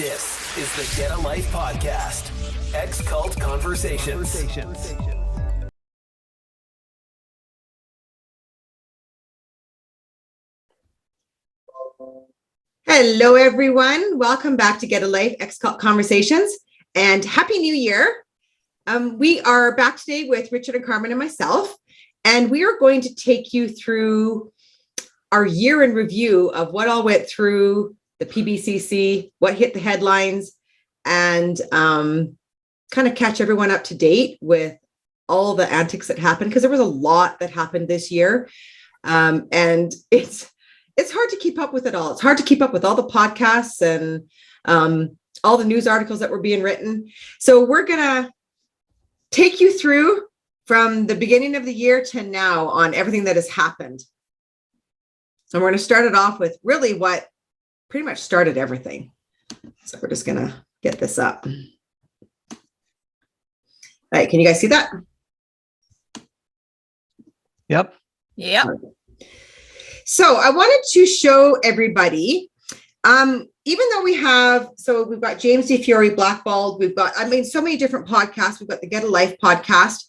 This is the Get a Life podcast. Ex-Cult Conversations. Hello, everyone. Welcome back to Get a Life, Ex-Cult Conversations, and Happy New Year. We are back today with Richard and Carman and myself, and we are going to take you through our year in review of what all went through the PBCC, what hit the headlines, and kind of catch everyone up to date with all the antics that happened, because there was a lot that happened this year, and it's hard to keep up with it all. It's hard to keep up with all the podcasts and all the news articles that were being written. So we're going to take you through from the beginning of the year to now on everything that has happened. And we're going to start it off with really what pretty much started everything. So we're just going to get this up. All right. Can you guys see that? Yep. So I wanted to show everybody, even though we've got James D. Fiore blackballed, we've got, so many different podcasts. We've got the Get a Life podcast.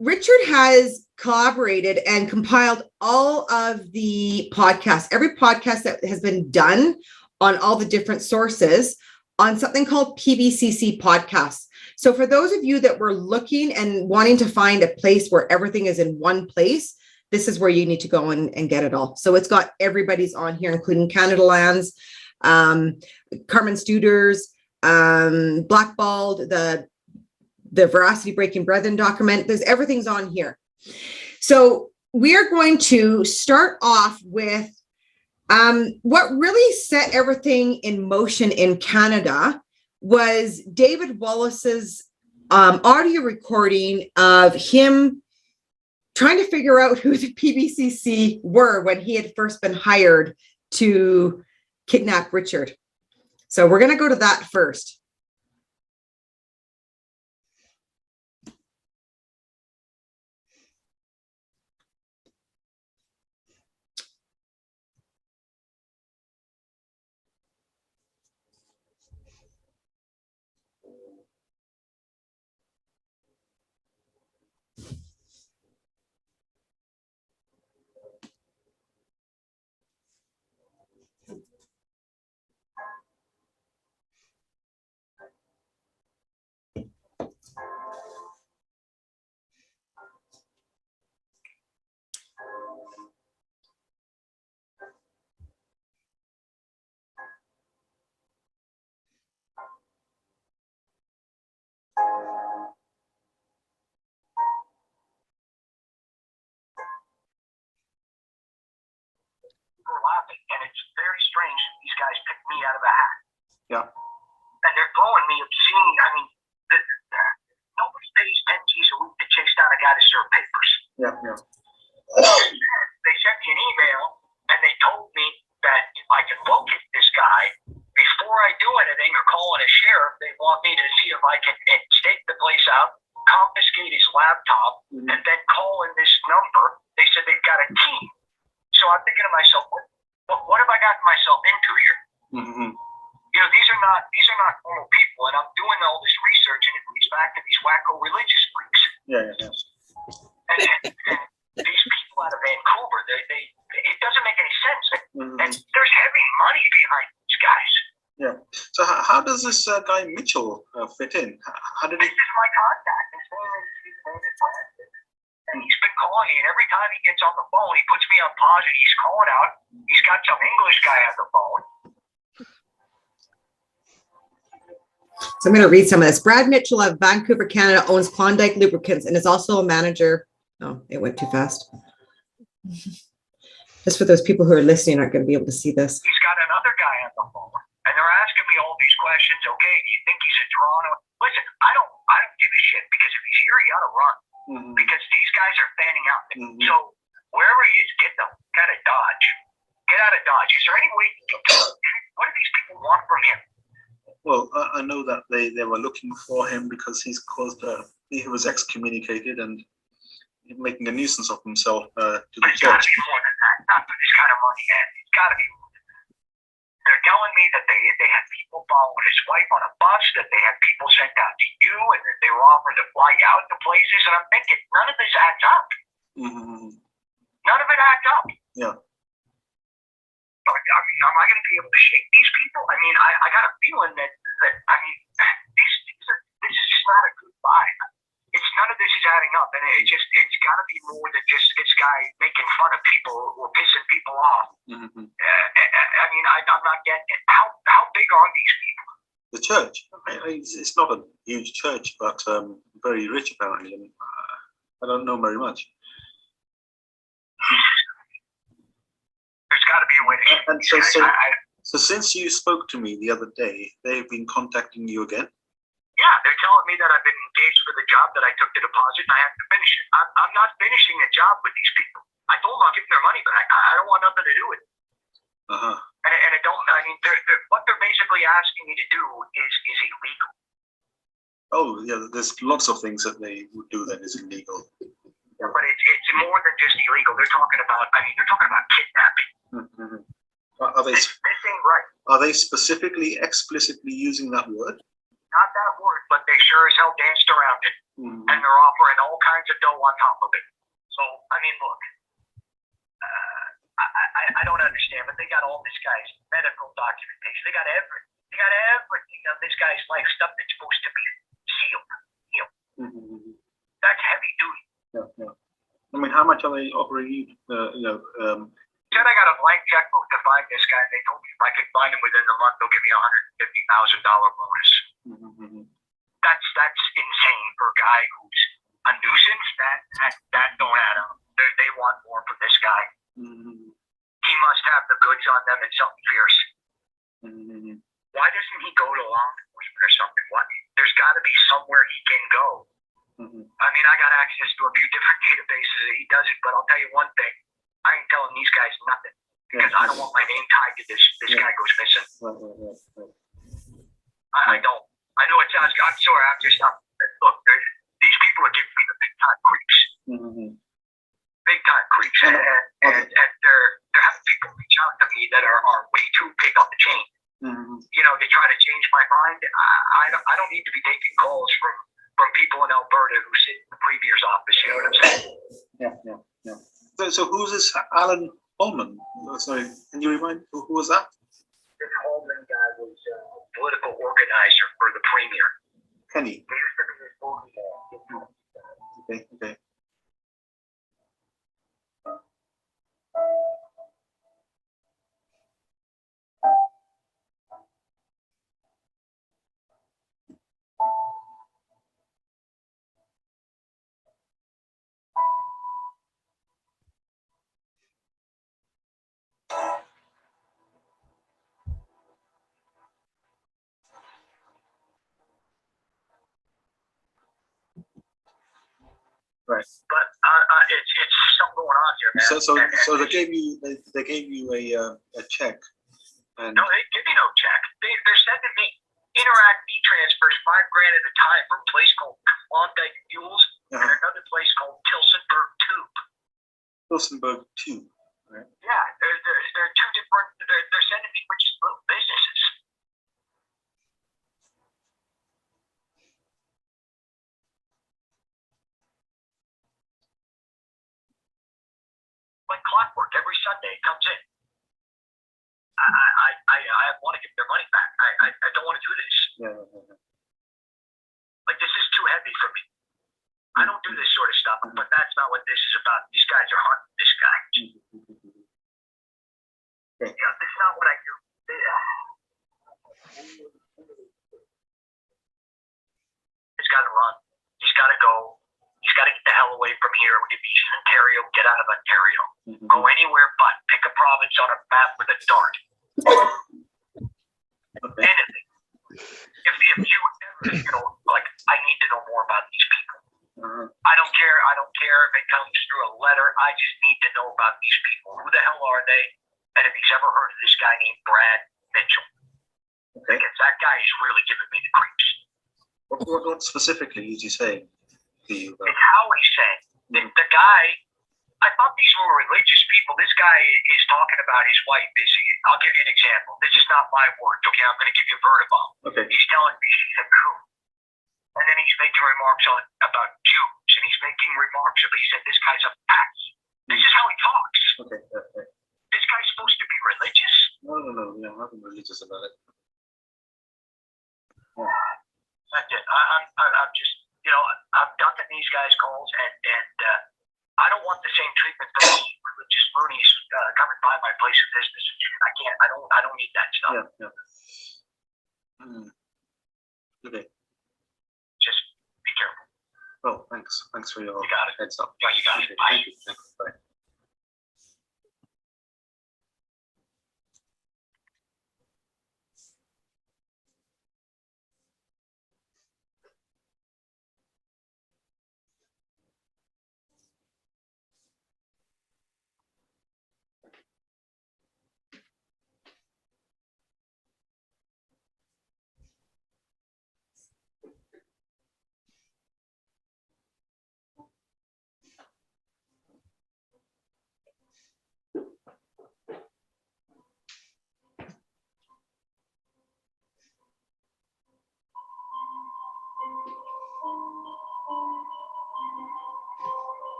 Richard has collaborated and compiled all of the podcasts, every podcast that has been done on all the different sources on something called PBCC podcasts. So for those of you that were looking and wanting to find a place where everything is in one place, this is where you need to go and get it all. So it's got everybody's on here, including Canada Lands, Carmen Studers, Blackballed, the Veracity Breaking Brethren document. Everything's on here. So we are going to start off with what really set everything in motion in Canada was David Wallace's audio recording of him trying to figure out who the PBCC were when he had first been hired to kidnap Richard. So we're going to go to that first. Laughing, and it's very strange. These guys picked me out of a hat. Yeah. And they're throwing me obscene. Nobody pays 10 G's a week to chase down a guy to serve papers. Yeah. They sent me an email, and they told me that if I can locate this guy before I do anything or call in a sheriff, they want me to see if I can stake the place out, confiscate his laptop, and then call in this number. They said they've got a team. So I'm thinking to myself, what have I gotten myself into here? Mm-hmm. These are not normal people, and I'm doing all this research, and it leads back to these wacko religious freaks. Yeah. And these people out of Vancouver, it doesn't make any sense. And there's heavy money behind these guys. Yeah. So how does this guy Mitchell fit in? How did he? This is my contact. His name is Brandon. And he's been calling me, and every time he gets on the phone, he puts me on pause, and he's calling out. He's got some English guy on the phone. So I'm going to read some of this. Brad Mitchell of Vancouver, Canada owns Klondike Lubricants and is also a manager. Oh, it went too fast. Just for those people who are listening aren't going to be able to see this. He's got another guy on the phone, and they're asking me all these questions. Okay, do you think he's in Toronto? Listen, I don't give a shit, because if he's here, he ought to run. Because these guys are fanning out. So wherever he is, get out of Dodge. Get out of Dodge. Is there any way? What do these people want from him? Well, I know that they were looking for him because he was excommunicated and making a nuisance of himself to the It's got to church. be more than that. Not for this kind of money, man. It's got to be more than that. they're telling me that they had people following his wife on a bus, that they had people sent out to you, and that they were offering to fly you out to places. And I'm thinking, none of this adds up. Mm-hmm. None of it adds up. Yeah. I mean, am I going to be able to shake these people? I mean, I got a feeling that I mean, this is just not a good vibe. It's none of this is adding up, and it's got to be more than just this guy making fun of people or pissing people off. Mm-hmm. I mean, I'm not getting it. How big are these people? The church. It's not a huge church, but very rich apparently. I don't know very much. There's got to be a way to. And so since you spoke to me the other day, they've been contacting you again? Yeah, they're telling me that I've been engaged for the job, that I took the deposit, and I have to finish it. I'm not finishing a job with these people. I told them I'll give them their money back. I don't want nothing to do with it. Uh-huh. And I don't. I mean, what they're basically asking me to do is illegal. Oh, yeah. There's lots of things that they would do that is illegal. Yeah, but it's more than just illegal. They're talking about. I mean, they're talking about kidnapping. Mm-hmm. This ain't right. Are they specifically, explicitly using that word? Not that word, but they sure as hell danced around it. Mm-hmm. And they're offering all kinds of dough on top of it. So, I mean, look, I don't understand, but they got all this guy's medical documentation. They got everything. They got everything of this guy's life, stuff that's supposed to be sealed. Mm-hmm. That's heavy duty. Yeah. I mean, how much are they offering you? Said I got a blank checkbook to find this guy. They told me if I could find him within the month, they'll give me $150,000 bonus. Mm-hmm. That's insane for a guy who's a nuisance. That don't add up. They want more from this guy. Mm-hmm. He must have the goods on them and something fierce. Mm-hmm. Why doesn't he go to law enforcement or something? There's got to be somewhere he can go. Mm-hmm. I mean, I got access to a few different databases that he doesn't, but I'll tell you one thing. I ain't telling these guys nothing because I don't want my name tied to this guy goes missing. Right. I don't. I know it sounds. I'm sorry. I'm just not. Look, these people are giving me the big time creeps. Mm-hmm. Big time creeps, and they're having people reach out to me that are way too big on the chain. Mm-hmm. You know, they try to change my mind. I don't need to be taking calls from people in Alberta who sit in the premier's office. You know what I'm saying? Yeah. So who's this Alan Holman? Sorry, can you remind me who was that? This Holman guy was a political organizer for the premier. Kenny. He used to be his booty. Okay. Right. But it's something going on here, man. So they gave you a check. And no, they give me no check. They're sending me Interact e-transfers $5,000 at a time from a place called Klondike Fuels and another place called Tilsonburg Tube. Tilsonburg Tube. Right. Yeah, they're two different. They're sending me for just little businesses. Like clockwork, every Sunday it comes in. I want to give their money back. I don't want to do this. Yeah. Like, this is too heavy for me. I don't do this sort of stuff, but that's not what this is about. These guys are hunting this guy. Okay. Yeah, this is not what I do. He's got to run. He's got to go. He's got to get the hell away from here. If he's in Ontario, get out of Ontario. Mm-hmm. Go anywhere but pick a province on a map with a dart. Okay. Anything. If you ever, like, I need to know more about these people. Uh-huh. I don't care if it comes through a letter. I just need to know about these people. Who the hell are they? And if he's ever heard of this guy named Brad Mitchell. Okay. Because that guy is really giving me the creeps. What specifically is he saying to you? It's how he's saying. The guy, I thought these were religious people. This guy is talking about his wife. I'll give you an example. This is not my words, okay? I'm going to give you a vertical. Okay. He's telling me she's a coon. And then he's making remarks about Jews, and he's making remarks about, he said, this guy's a pax. This is how he talks. Okay. Okay. This guy's supposed to be religious. No. Yeah, nothing religious about it. Yeah. That's it. I'm just, I'm ducking these guys' calls, and I don't want the same treatment for these religious loonies coming by my place of business. I can't. I don't need that stuff. Yeah. Okay. Just be careful. Oh, thanks for your heads up. Yeah, you got it. Bye. Thank you. Thanks. Bye.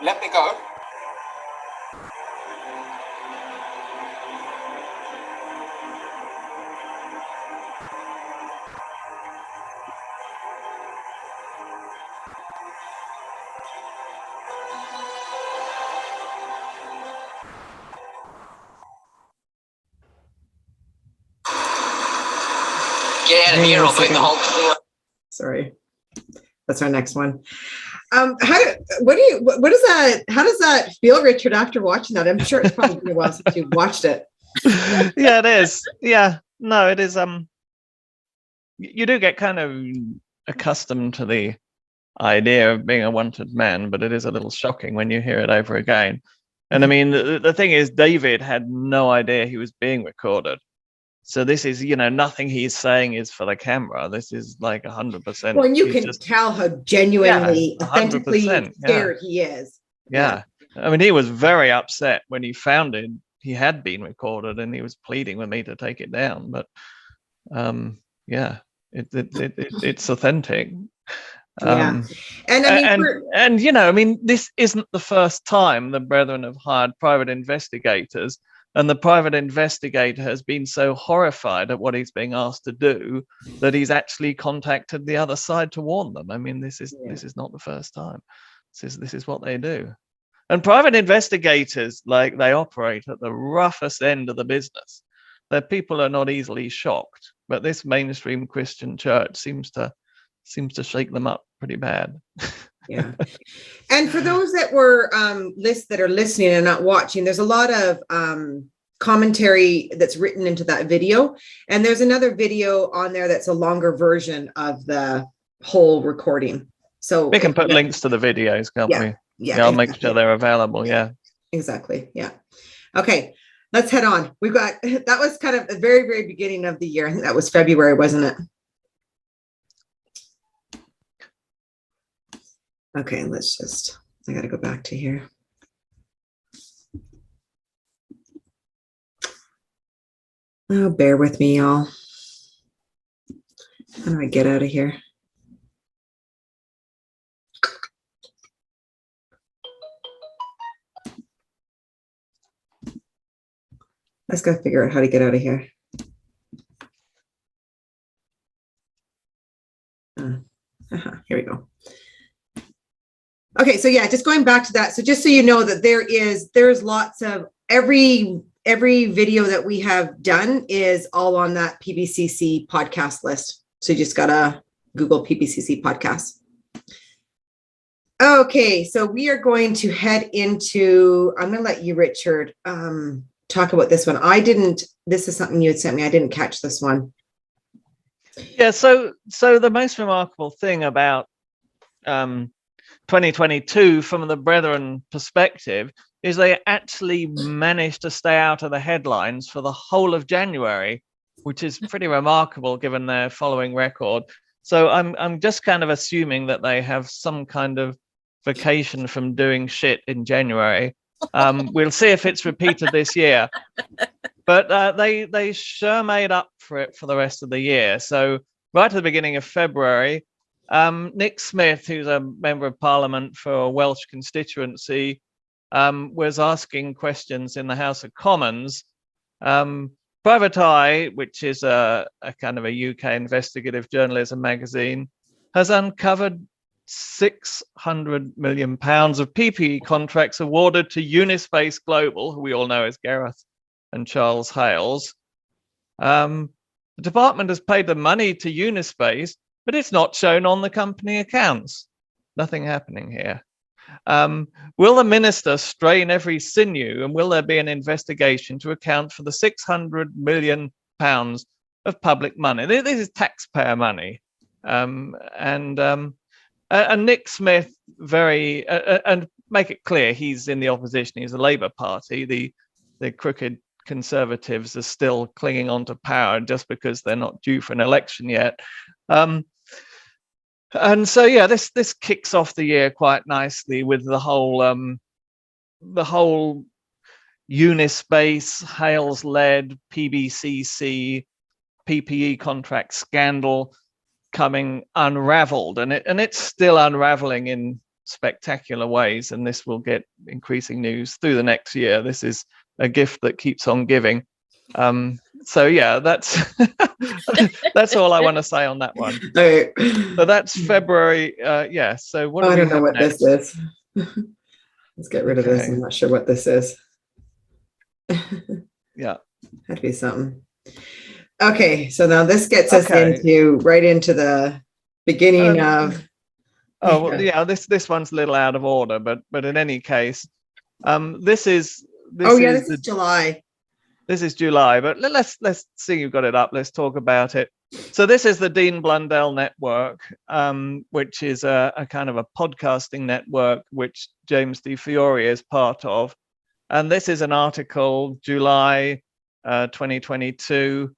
Let me go. Get out of here, I'll bring the whole thing. Sorry. That's our next one. How does that feel, Richard, after watching that? I'm sure it's probably been a while since you've watched it. Yeah, it is. Yeah, no, it is. You do get kind of accustomed to the idea of being a wanted man, but it is a little shocking when you hear it over again. And I mean, the thing is, David had no idea he was being recorded. So this is, nothing he's saying is for the camera. This is like 100%. Well, and you can tell how genuinely, authentically scared he is. Yeah. I mean, he was very upset when he found it. He had been recorded, and he was pleading with me to take it down. But it's authentic. And I mean, this isn't the first time the Brethren have hired private investigators. And the private investigator has been so horrified at what he's being asked to do that he's actually contacted the other side to warn them. I mean, this is not the first time. This is what they do. And private investigators, they operate at the roughest end of the business. Their people are not easily shocked, but this mainstream Christian church seems to shake them up pretty bad. Yeah. And for those that were that are listening and not watching, there's a lot of commentary that's written into that video. And there's another video on there that's a longer version of the whole recording. So we can put links to the videos, can't we? Yeah. I'll make sure they're available. Yeah. Exactly. Yeah. Okay. Let's head on. That was kind of the very, very beginning of the year. I think that was February, wasn't it? Okay, I got to go back to here. Oh, bear with me, y'all. How do I get out of here? Let's go figure out how to get out of here. Here we go. Okay, so yeah, just going back to that. So just so you know that there's lots of every every video that we have done is all on that PBCC podcast list. So you just gotta Google PBCC podcast. Okay, so we are going to head into, I'm gonna let you, Richard, talk about this one. This is something you had sent me. I didn't catch this one. Yeah, so the most remarkable thing about 2022 from the Brethren perspective is they actually managed to stay out of the headlines for the whole of January, which is pretty remarkable given their following record. So I'm just kind of assuming that they have some kind of vacation from doing shit in January. We'll see if it's repeated this year. But they sure made up for it for the rest of the year. So right at the beginning of February, Nick Smith, who's a member of Parliament for a Welsh constituency, was asking questions in the House of Commons. Private Eye, which is a kind of a UK investigative journalism magazine, has uncovered £600 million of PPE contracts awarded to Unispace Global, who we all know as Gareth and Charles Hales. The department has paid the money to Unispace, but it's not shown on the company accounts. Nothing happening here. Will the minister strain every sinew, and will there be an investigation to account for the £600 million of public money? This is taxpayer money. And Nick Smith, and make it clear, he's in the opposition. He's the Labour Party. The crooked Conservatives are still clinging on to power just because they're not due for an election yet. And so, yeah, this kicks off the year quite nicely with the whole Unispace, Hales-led PBCC PPE contract scandal coming unraveled, and it's still unraveling in spectacular ways, and this will get increasing news through the next year. This is a gift that keeps on giving. So yeah, that's that's all I want to say on that one. Right. So that's February. Yeah. So what? I don't know what this is. Let's get rid of this. Okay. I'm not sure what this is. Yeah. Had to be something. Okay, so now this gets us right into the beginning of. Oh well, yeah. This one's a little out of order, but in any case, this is July. This is July, but let's see, you've got it up. Let's talk about it. So this is the Dean Blundell Network, which is a kind of a podcasting network which James D. Fiore is part of. And this is an article, July 2022,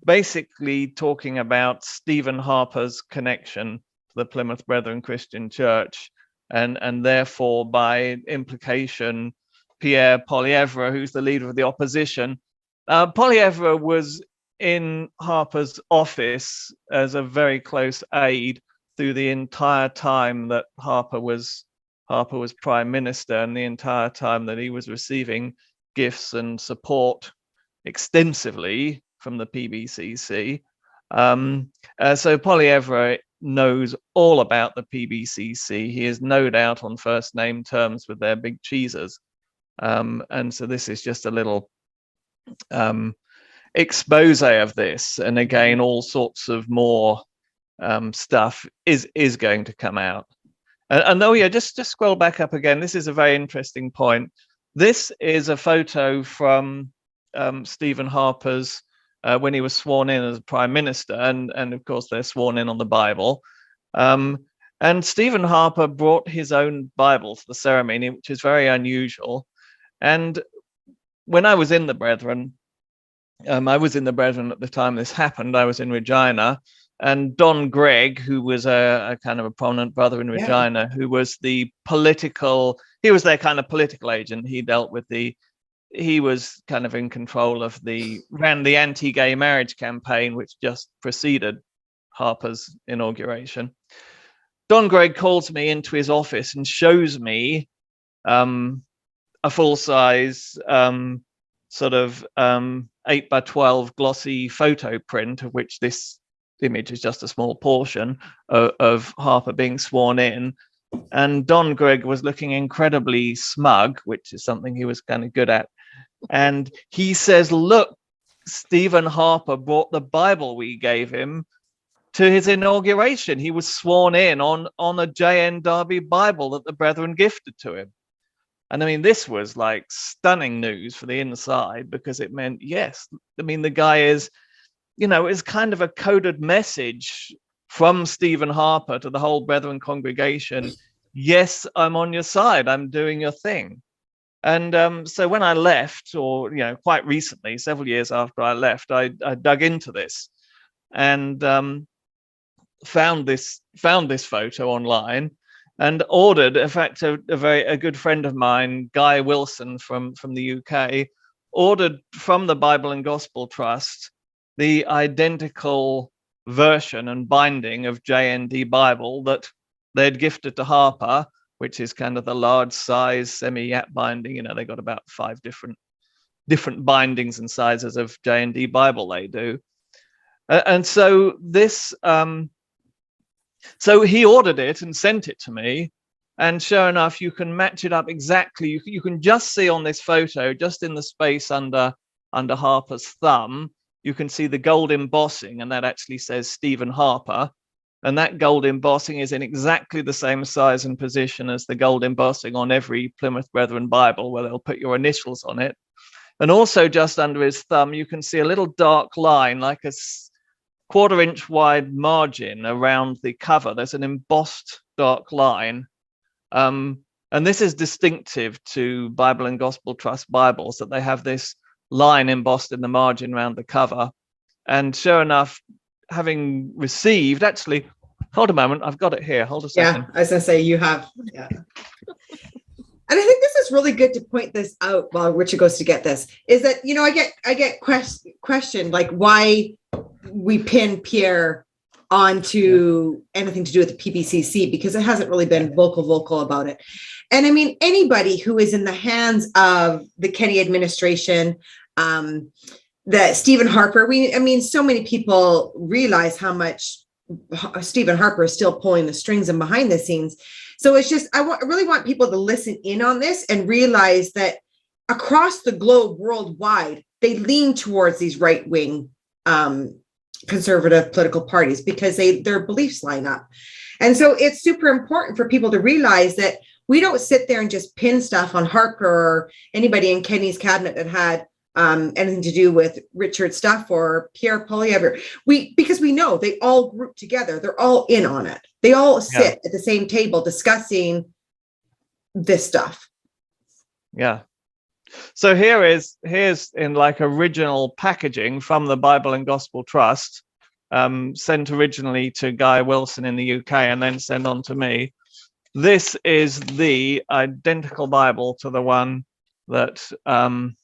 basically talking about Stephen Harper's connection to the Plymouth Brethren Christian Church, and therefore by implication, Pierre Poilievre, who's the leader of the opposition. Poilievre was in Harper's office as a very close aide through the entire time that Harper was Prime Minister, and the entire time that he was receiving gifts and support extensively from the PBCC. So Poilievre knows all about the PBCC. He is no doubt on first name terms with their big cheesers. And so this is just a little expose of this. And again, all sorts of more stuff is going to come out. And oh yeah, just scroll back up again. This is a very interesting point. This is a photo from Stephen Harper's when he was sworn in as Prime Minister, and of course they're sworn in on the Bible. And Stephen Harper brought his own Bible to the ceremony, which is very unusual. And when I was in the Brethren, I was in the Brethren at the time this happened. I was in Regina, and Don Gregg, who was a kind of a prominent brother in Regina, who was their kind of political agent. He was kind of in control of ran the anti-gay marriage campaign, which just preceded Harper's inauguration. Don Gregg calls me into his office and shows me a full-size sort of 8x12 glossy photo print, of which this image is just a small portion of Harper being sworn in. And Don Gregg was looking incredibly smug, which is something he was kind of good at. And he says, look, Stephen Harper brought the Bible we gave him to his inauguration. He was sworn in on a JND Bible that the brethren gifted to him. And I mean, this was like stunning news for the inside, because it meant, yes, I mean, the guy is, it's kind of a coded message from Stephen Harper to the whole brethren congregation. Yes, I'm on your side. I'm doing your thing. And so when I left, or, quite recently, several years after I left, I dug into this and found this photo online, and ordered, in fact, a good friend of mine, Guy Wilson from the UK, ordered from the Bible and Gospel Trust the identical version and binding of JND Bible that they'd gifted to Harper, which is kind of the large size semi-yap binding. They got about 5 different bindings and sizes of JND Bible they do. And so this, so he ordered it and sent it to me, and sure enough, you can match it up exactly. You can just see on this photo, just in the space under Harper's thumb, you can see the gold embossing, and that actually says Stephen Harper. And that gold embossing is in exactly the same size and position as the gold embossing on every Plymouth Brethren Bible, where they'll put your initials on it. And also just under his thumb, you can see a little dark line, like a 1/4 inch wide margin around the cover. There's an embossed dark line. And this is distinctive to Bible and Gospel Trust Bibles, that they have this line embossed in the margin around the cover. And sure enough, having received, actually, hold a moment, I've got it here. Hold a second. Yeah, I was going to say, you have. Yeah. And I think this is really good to point this out while Richard goes to get this, is that, I get questioned, like, why we pin Pierre onto anything to do with the PBCC, because it hasn't really been vocal about it. And I mean, anybody who is in the hands of the Kenney administration, that Stephen Harper, so many people realize how much Stephen Harper is still pulling the strings and behind the scenes. So it's just, I really want people to listen in on this and realize that across the globe, worldwide, they lean towards these right-wing conservative political parties, because their beliefs line up. And so it's super important for people to realize that we don't sit there and just pin stuff on Harper or anybody in Kenney's cabinet that had anything to do with Richard stuff or Pierre Poilievre. Because we know they all group together. They're all in on it. They all sit at the same table discussing this stuff. Yeah. So here's in like original packaging from the Bible and Gospel Trust, sent originally to Guy Wilson in the UK and then sent on to me. This is the identical Bible to the one that Stephen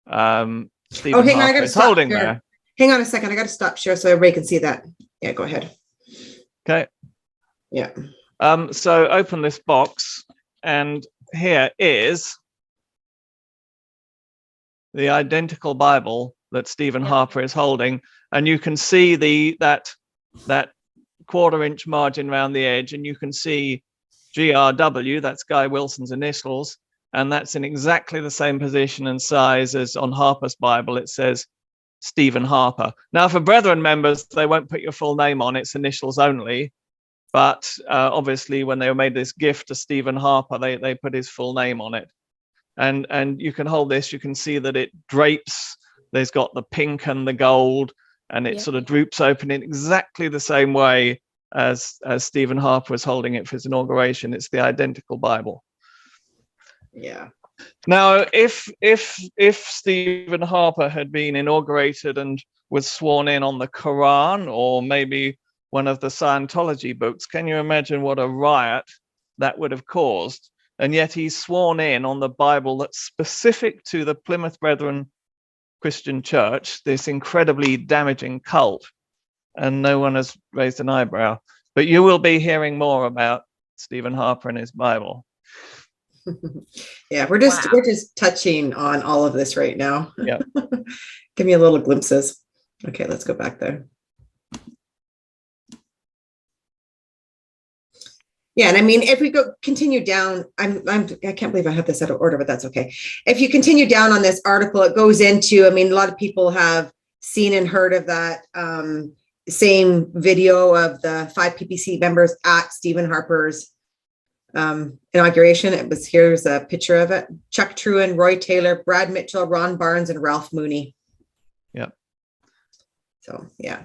Harper is holding there. Hang on a second. I got to stop share so everybody can see that. Yeah, go ahead. Okay. Yeah. So open this box, and here is the identical Bible that Stephen Harper is holding, and you can see that 1/4 inch margin around the edge, and you can see GRW, that's Guy Wilson's initials, and that's in exactly the same position and size as on Harper's Bible. It says Stephen Harper. Now, for Brethren members, they won't put your full name on, it's initials only, but obviously when they made this gift to Stephen Harper, they put his full name on it. And you can hold this, you can see that it drapes, there's got the pink and the gold, and it sort of droops open in exactly the same way as Stephen Harper was holding it for his inauguration. It's the identical Bible. Yeah. Now, if Stephen Harper had been inaugurated and was sworn in on the Quran, or maybe one of the Scientology books, can you imagine what a riot that would have caused? And yet he's sworn in on the Bible that's specific to the Plymouth Brethren Christian Church, this incredibly damaging cult, and no one has raised an eyebrow. But you will be hearing more about Stephen Harper and his Bible. Yeah, we're just touching on all of this right now. Yeah. Give me a little glimpses. Okay, let's go back there. Yeah, and I mean, if we continue down, I can't believe I have this out of order, but that's okay. If you continue down on this article, it goes into, I mean, a lot of people have seen and heard of that same video of the 5 PBC members at Stephen Harper's inauguration. Here's a picture of it. Chuck Truan, Roy Taylor, Brad Mitchell, Ron Barnes, and Ralph Mooney. Yeah. So, yeah.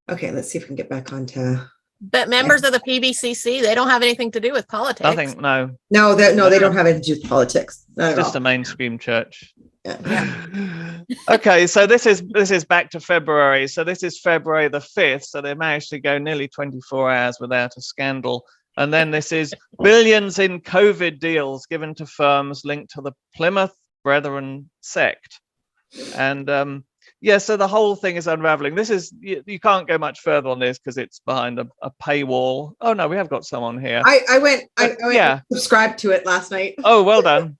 Okay, let's see if we can get back onto... But members of the PBCC, they don't have anything to do with politics. Nothing, no. No, they don't have anything to do with politics. Not at Just all. a mainstream church. Yeah. Okay, so this is back to February. So this is February the 5th. So they managed to go nearly 24 hours without a scandal. And then this is billions in COVID deals given to firms linked to the Plymouth Brethren sect. And so the whole thing is unraveling. This is, you can't go much further on this because it's behind a paywall. Oh no, we have got someone here. I went and subscribed to it last night. Oh, well done.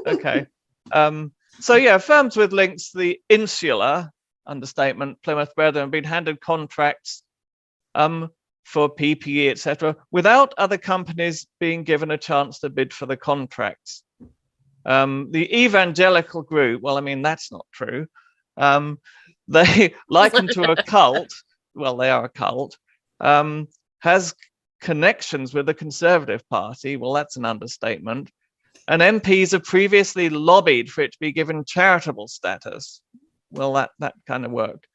Okay. Firms with links to the insular, understatement, Plymouth Brethren have been handed contracts for PPE, etc., without other companies being given a chance to bid for the contracts. The evangelical group, well, I mean, that's not true. They likened to a cult, well, they are a cult, has connections with the Conservative Party. Well, that's an understatement. And MPs have previously lobbied for it to be given charitable status. Well, that kind of worked.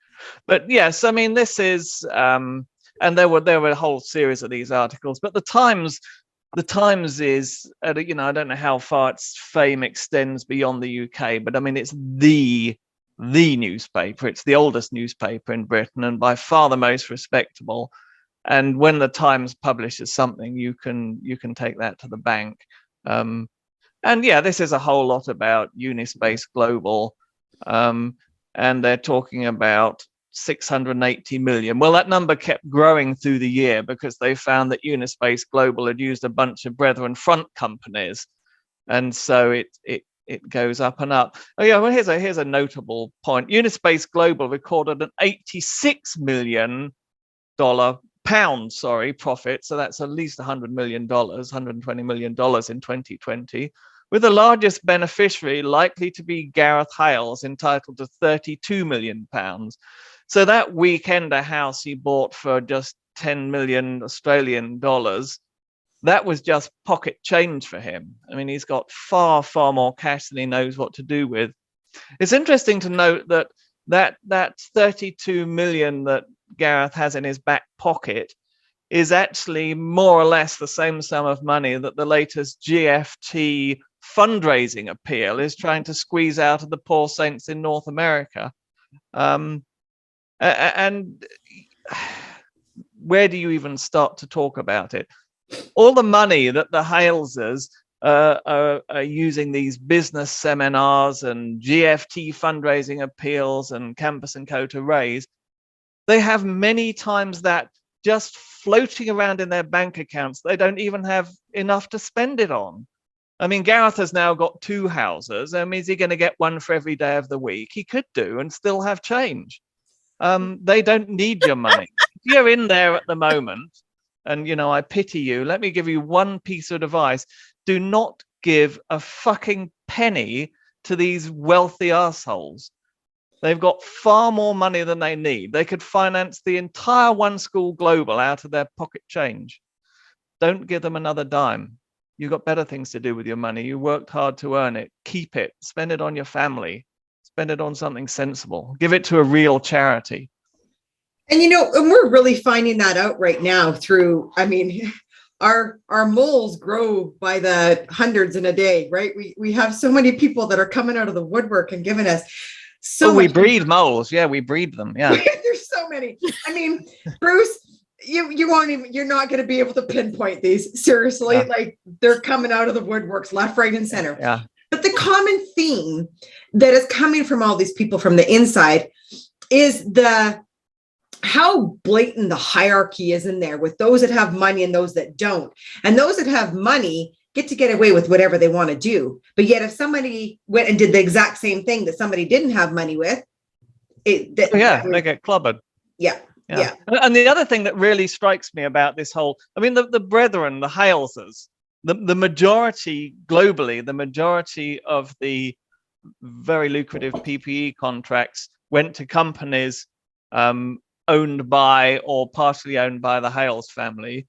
But yes, I mean, this is, and there were a whole series of these articles, but the Times is, I don't know how far its fame extends beyond the UK, but I mean, it's the newspaper. It's the oldest newspaper in Britain and by far the most respectable. And when the Times publishes something, you can take that to the bank. This is a whole lot about Unispace Global, and they're talking about 680 million. Well, that number kept growing through the year because they found that Unispace Global had used a bunch of Brethren front companies, and so it goes up and up. Oh yeah, well here's a notable point. Unispace Global recorded an $86 million profit, so that's at least $100 million, $120 million in 2020, with the largest beneficiary likely to be Gareth Hales, entitled to £32 million. So that weekender house he bought for just 10 million Australian dollars, that was just pocket change for him. I mean, he's got far, far more cash than he knows what to do with. It's interesting to note that 32 million that Gareth has in his back pocket is actually more or less the same sum of money that the latest GFT fundraising appeal is trying to squeeze out of the poor saints in North America. And where do you even start to talk about it? All the money that the Haleses are using these business seminars and GFT fundraising appeals and Campus & Co to raise, they have many times that just floating around in their bank accounts. They don't even have enough to spend it on. I mean, Gareth has now got 2 houses. Is he going to get one for every day of the week? He could do and still have change. They don't need your money. If you're in there at the moment, and I pity you, let me give you one piece of advice. Do not give a fucking penny to these wealthy assholes. They've got far more money than they need. They could finance the entire One School Global out of their pocket change. Don't give them another dime. You've got better things to do with your money. You worked hard to earn it. Keep it. Spend it on your family. Spend it on something sensible. Give it to a real charity. And and we're really finding that out right now through, our moles grow by the hundreds in a day, right? We have so many people that are coming out of the woodwork and giving us we breed moles. Yeah, we breed them. Yeah. There's so many. Bruce, you're not going to be able to pinpoint these. Seriously, like they're coming out of the woodworks, left, right, and center. Yeah. But the common theme that is coming from all these people from the inside is how blatant the hierarchy is in there with those that have money and those that don't. And those that have money get away with whatever they want to do. But yet if somebody went and did the exact same thing that somebody didn't have money with, they get clobbered. Yeah. Yeah. And the other thing that really strikes me about this whole, I mean, the brethren, the Haleses, the majority globally, the majority of the very lucrative PPE contracts went to companies owned by or partially owned by the Hales family.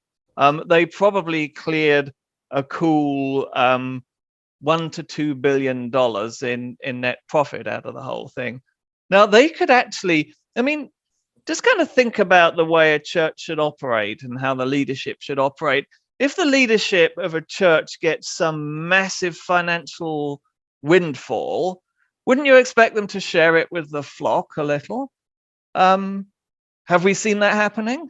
They probably cleared a cool $1 to $2 billion in net profit out of the whole thing. Now they could actually, I mean, just kind of think about the way a church should operate and how the leadership should operate. If the leadership of a church gets some massive financial windfall, wouldn't you expect them to share it with the flock a little? Have we seen that happening?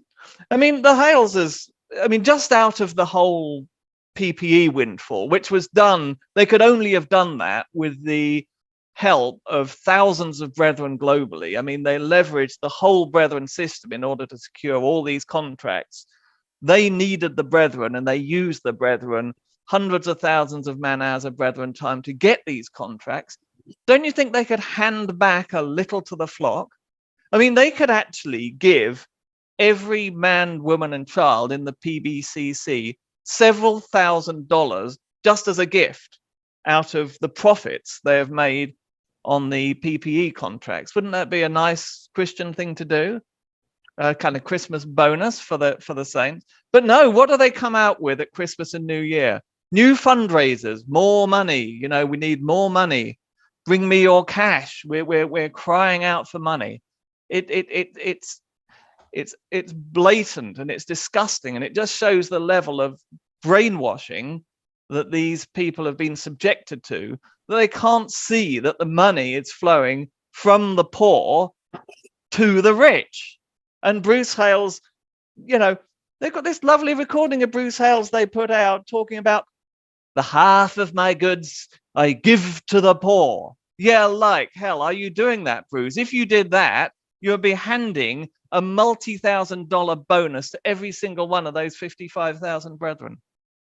I mean, the Haleses, I mean, just out of the whole PPE windfall, which was done, they could only have done that with the help of thousands of brethren globally. I mean, they leveraged the whole brethren system in order to secure all these contracts. They needed the brethren and they used the brethren, hundreds of thousands of man hours of brethren time to get these contracts. Don't you think they could hand back a little to the flock? I mean, they could actually give every man, woman, and child in the PBCC several $1,000s just as a gift out of the profits they have made on the PPE contracts. Wouldn't that be a nice Christian thing to do? A kind of Christmas bonus for the saints. But no, what do they come out with at Christmas and New Year? New fundraisers, more money. You know, we need more money. Bring me your cash. We're crying out for money. It's blatant and it's disgusting, and it just shows the level of brainwashing that these people have been subjected to, that they can't see that the money is flowing from the poor to the rich. And Bruce Hales, you know, they've got this lovely recording of Bruce Hales they put out talking about the half of my goods I give to the poor. Yeah, like hell, are you doing that, Bruce? If you did that, you'll be handing a multi-$1,000 bonus to every single one of those 55,000 brethren.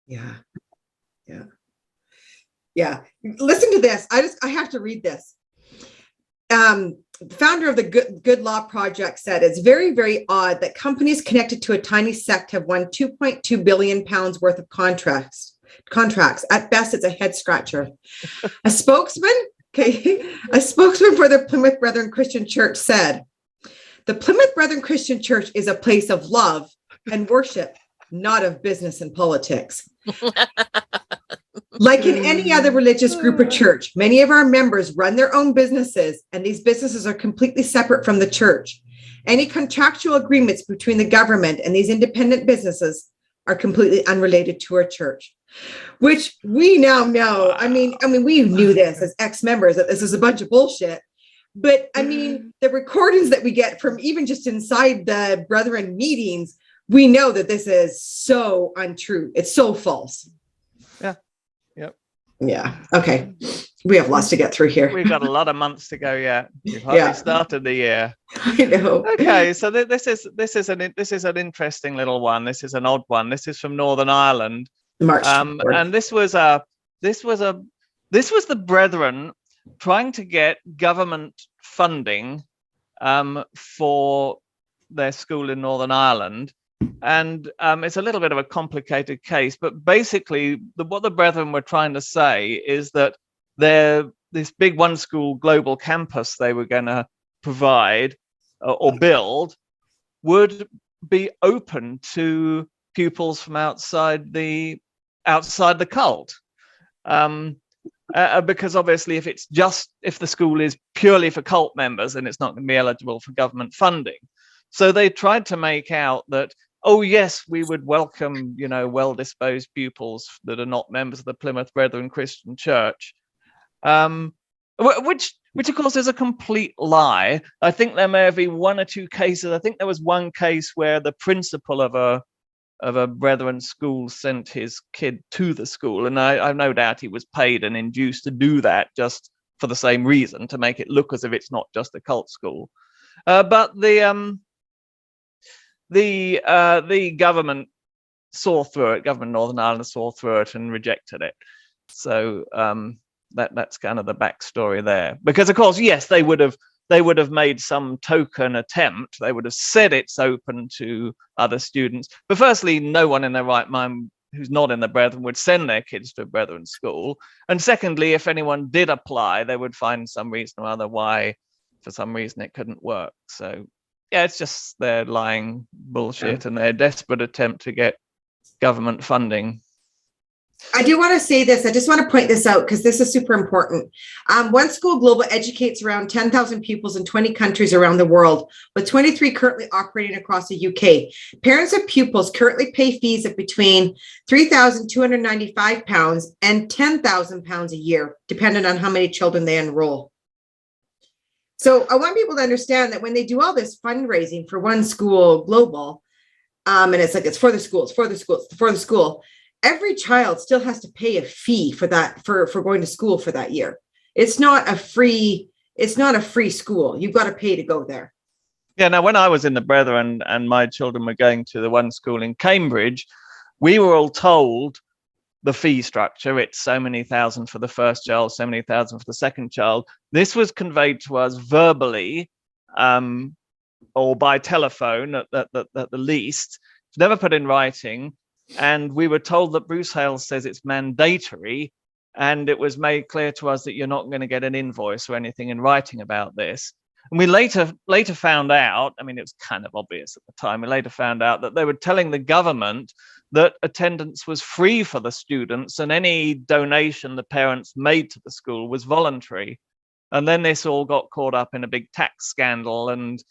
Yeah. Listen to this. I have to read this. The founder of the Good Law Project said, it's very, very odd that companies connected to a tiny sect have won 2.2 billion pounds worth of contracts. At best, it's a head scratcher. A spokesman for the Plymouth Brethren Christian Church said, the Plymouth Brethren Christian Church is a place of love and worship, not of business and politics. Like in any other religious group or church, many of our members run their own businesses, and these businesses are completely separate from the church. Any contractual agreements between the government and these independent businesses are completely unrelated to our church, which we now know. I mean, we knew this as ex-members, that this is a bunch of bullshit. But I mean, the recordings that we get from even just inside the brethren meetings, we know that this is so untrue. It's so false. Yeah. Okay. We have lots to get through here. We've got a lot of months to go yet. We've hardly started the year. I know. Okay, so this is an interesting little one. This is an odd one. This is from Northern Ireland. March. And this was the brethren trying to get government funding for their school in Northern Ireland. And it's a little bit of a complicated case, but basically what the brethren were trying to say is that this big one school global campus they were going to provide or build would be open to pupils from outside the cult. Because obviously if the school is purely for cult members, then it's not going to be eligible for government funding. So they tried to make out that, oh yes, we would welcome, well-disposed pupils that are not members of the Plymouth Brethren Christian Church, which of course is a complete lie. I think there may have been one or two cases. I think there was one case where the principal of a Brethren school sent his kid to the school, and I have no doubt he was paid and induced to do that just for the same reason, to make it look as if it's not just a cult school. But the government saw through it. Government of Northern Ireland saw through it and rejected it. So that's kind of the backstory there. Because of course, yes, they would have they would have made some token attempt. They would have said it's open to other students. But firstly, no one in their right mind who's not in the Brethren would send their kids to a Brethren school. And secondly, if anyone did apply, they would find some reason or other why, for some reason, it couldn't work. So yeah, it's just their lying bullshit and their desperate attempt to get government funding. I do want to say this. I just want to point this out because this is super important. One School Global educates around 10,000 pupils in 20 countries around the world, with 23 currently operating across the UK. Parents of pupils currently pay fees of between £3,295 and £10,000 a year, depending on how many children they enroll. So I want people to understand that when they do all this fundraising for One School Global, and it's like, it's for the school, it's for the school, it's for the school, every child still has to pay a fee for that, for going to school for that year. It's not a free school. You've got to pay to go there. Yeah. Now, when I was in the Brethren and my children were going to the one school in Cambridge, we were all told the fee structure. It's so many thousand for the first child, so many thousand for the second child. This was conveyed to us verbally, or by telephone at the least. It's never put in writing. And we were told that Bruce Hales says it's mandatory, and it was made clear to us that you're not going to get an invoice or anything in writing about this. And we later found out, I mean, it was kind of obvious at the time, we later found out that they were telling the government that attendance was free for the students and any donation the parents made to the school was voluntary. And then this all got caught up in a big tax scandal, and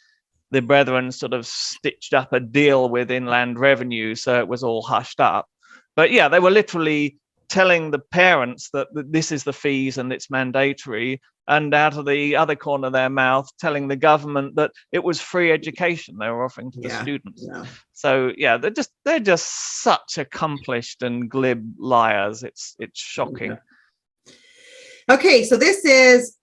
the Brethren sort of stitched up a deal with Inland Revenue, so it was all hushed up. But yeah, they were literally telling the parents that this is the fees and it's mandatory, and out of the other corner of their mouth telling the government that it was free education they were offering to the students. Yeah. So yeah, they're just such accomplished and glib liars. It's shocking. Okay, so this is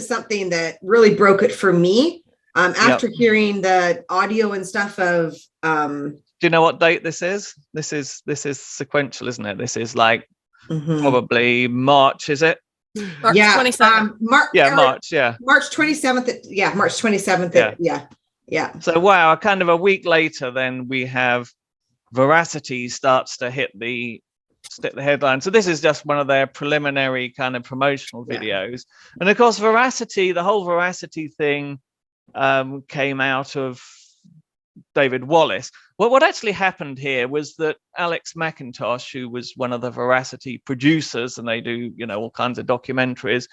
something that really broke it for me. After hearing the audio and stuff of, do you know what date this is? This is sequential, isn't it? This is like probably March, is it? March 27th. March. March 27th. March 27th. Yeah. So wow, kind of a week later, then we have Veracity starts to hit the headline. So this is just one of their preliminary kind of promotional videos, and of course, Veracity, the whole Veracity thing. Came out of David Wallace. Well, what actually happened here was that Alex McIntosh, who was one of the Veracity producers, and they do, all kinds of documentaries,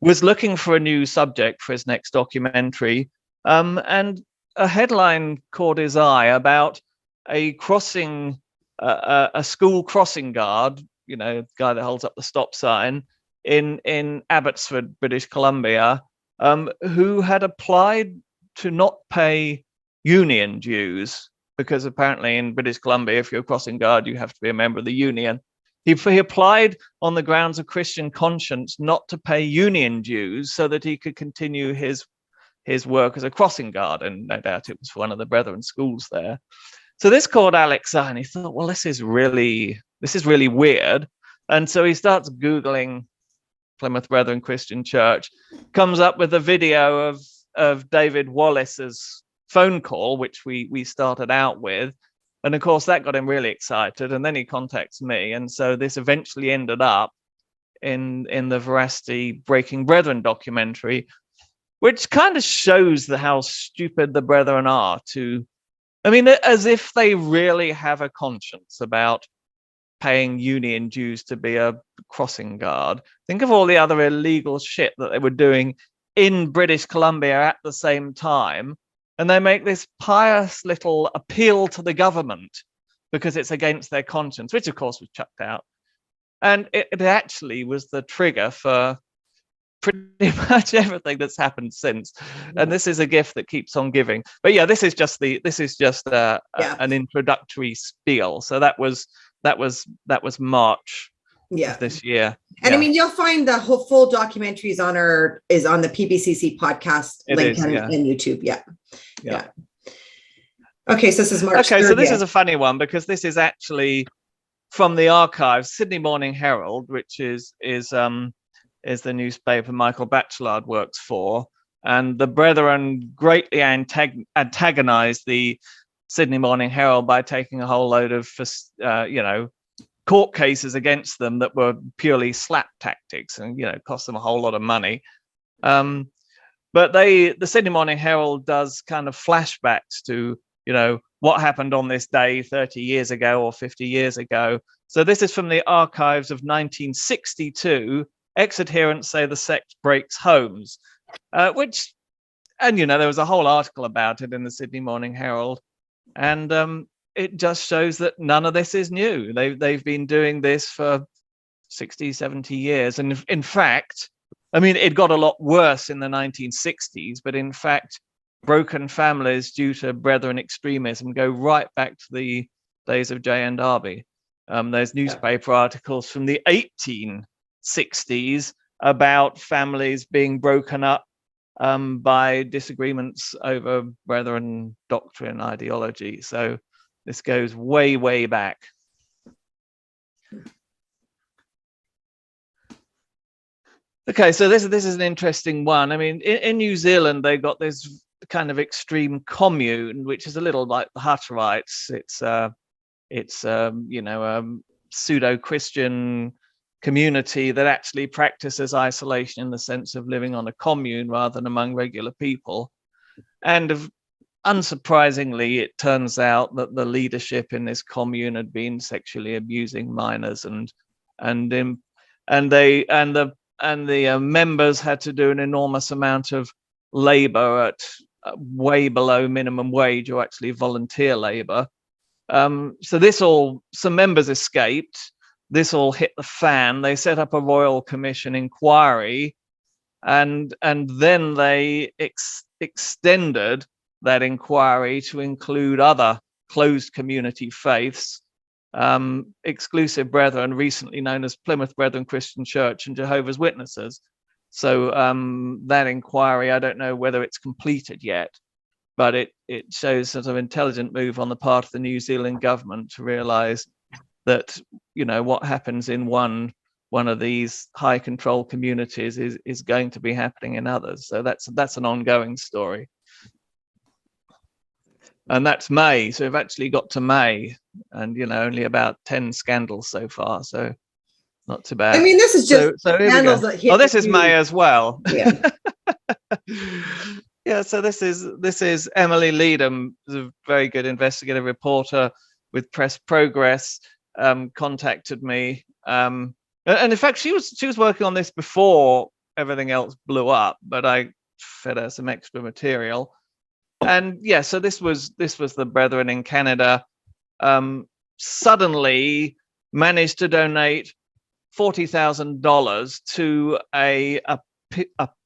was looking for a new subject for his next documentary. And a headline caught his eye about a crossing, a school crossing guard, the guy that holds up the stop sign in Abbotsford, British Columbia, who had applied to not pay union dues, because apparently in British Columbia, if you're a crossing guard, you have to be a member of the union. He applied on the grounds of Christian conscience not to pay union dues so that he could continue his work as a crossing guard, and no doubt it was for one of the Brethren schools there. So this caught Alex eye, and he thought, well, this is really weird. And so he starts Googling Plymouth Brethren Christian Church, comes up with a video of David Wallace's phone call, which we started out with. And of course, that got him really excited. And then he contacts me. And so this eventually ended up in the Veracity Breaking Brethren documentary, which kind of shows how stupid the Brethren are as if they really have a conscience about paying union dues to be a crossing guard. Think of all the other illegal shit that they were doing in British Columbia at the same time, and they make this pious little appeal to the government because it's against their conscience, which of course was chucked out. And it actually was the trigger for pretty much everything that's happened since. And this is a gift that keeps on giving. But yeah, this is just an introductory spiel. So that was March of this year. And I mean, you'll find the whole full documentary is on the PBCC podcast link on YouTube. Yeah. Okay, so this is March 3rd. Okay, so this is a funny one because this is actually from the archives, Sydney Morning Herald, which is the newspaper Michael Batchelard works for. And the brethren greatly antagonized the Sydney Morning Herald by taking a whole load of, court cases against them that were purely slap tactics and, cost them a whole lot of money. But the Sydney Morning Herald does kind of flashbacks to, what happened on this day 30 years ago or 50 years ago. So this is from the archives of 1962. Ex-adherents say the sect breaks homes, there was a whole article about it in the Sydney Morning Herald. And it just shows that none of this is new. They've been doing this for 60, 70 years. And in fact, it got a lot worse in the 1960s, but in fact, broken families due to brethren extremism go right back to the days of JND. There's newspaper articles from the 1860s about families being broken up by disagreements over brethren doctrine, ideology. So this goes way, way back. Okay, so this is an interesting one. In New Zealand, they got this kind of extreme commune, which is a little like the Hutterites. It's a pseudo-Christian community that actually practices isolation in the sense of living on a commune rather than among regular people. And unsurprisingly, it turns out that the leadership in this commune had been sexually abusing minors, and the members had to do an enormous amount of labor at way below minimum wage, or actually volunteer labor. So some members escaped. This all hit the fan. They set up a Royal Commission inquiry, and then they extended that inquiry to include other closed community faiths, exclusive brethren, recently known as Plymouth Brethren Christian Church and Jehovah's Witnesses. So that inquiry, I don't know whether it's completed yet, but it shows sort of intelligent move on the part of the New Zealand government to realize that, what happens in one of these high control communities is going to be happening in others. So that's an ongoing story. And that's May. So we've actually got to May, and only about 10 scandals so far. So not too bad. This is just scandals that hit. Oh, this is May as well. Yeah. Yeah. So this is Emily Leadham, a very good investigative reporter with Press Progress. Contacted me, and in fact, she was working on this before everything else blew up. But I fed her some extra material. And yeah, so this was the brethren in Canada suddenly managed to donate $40,000 to a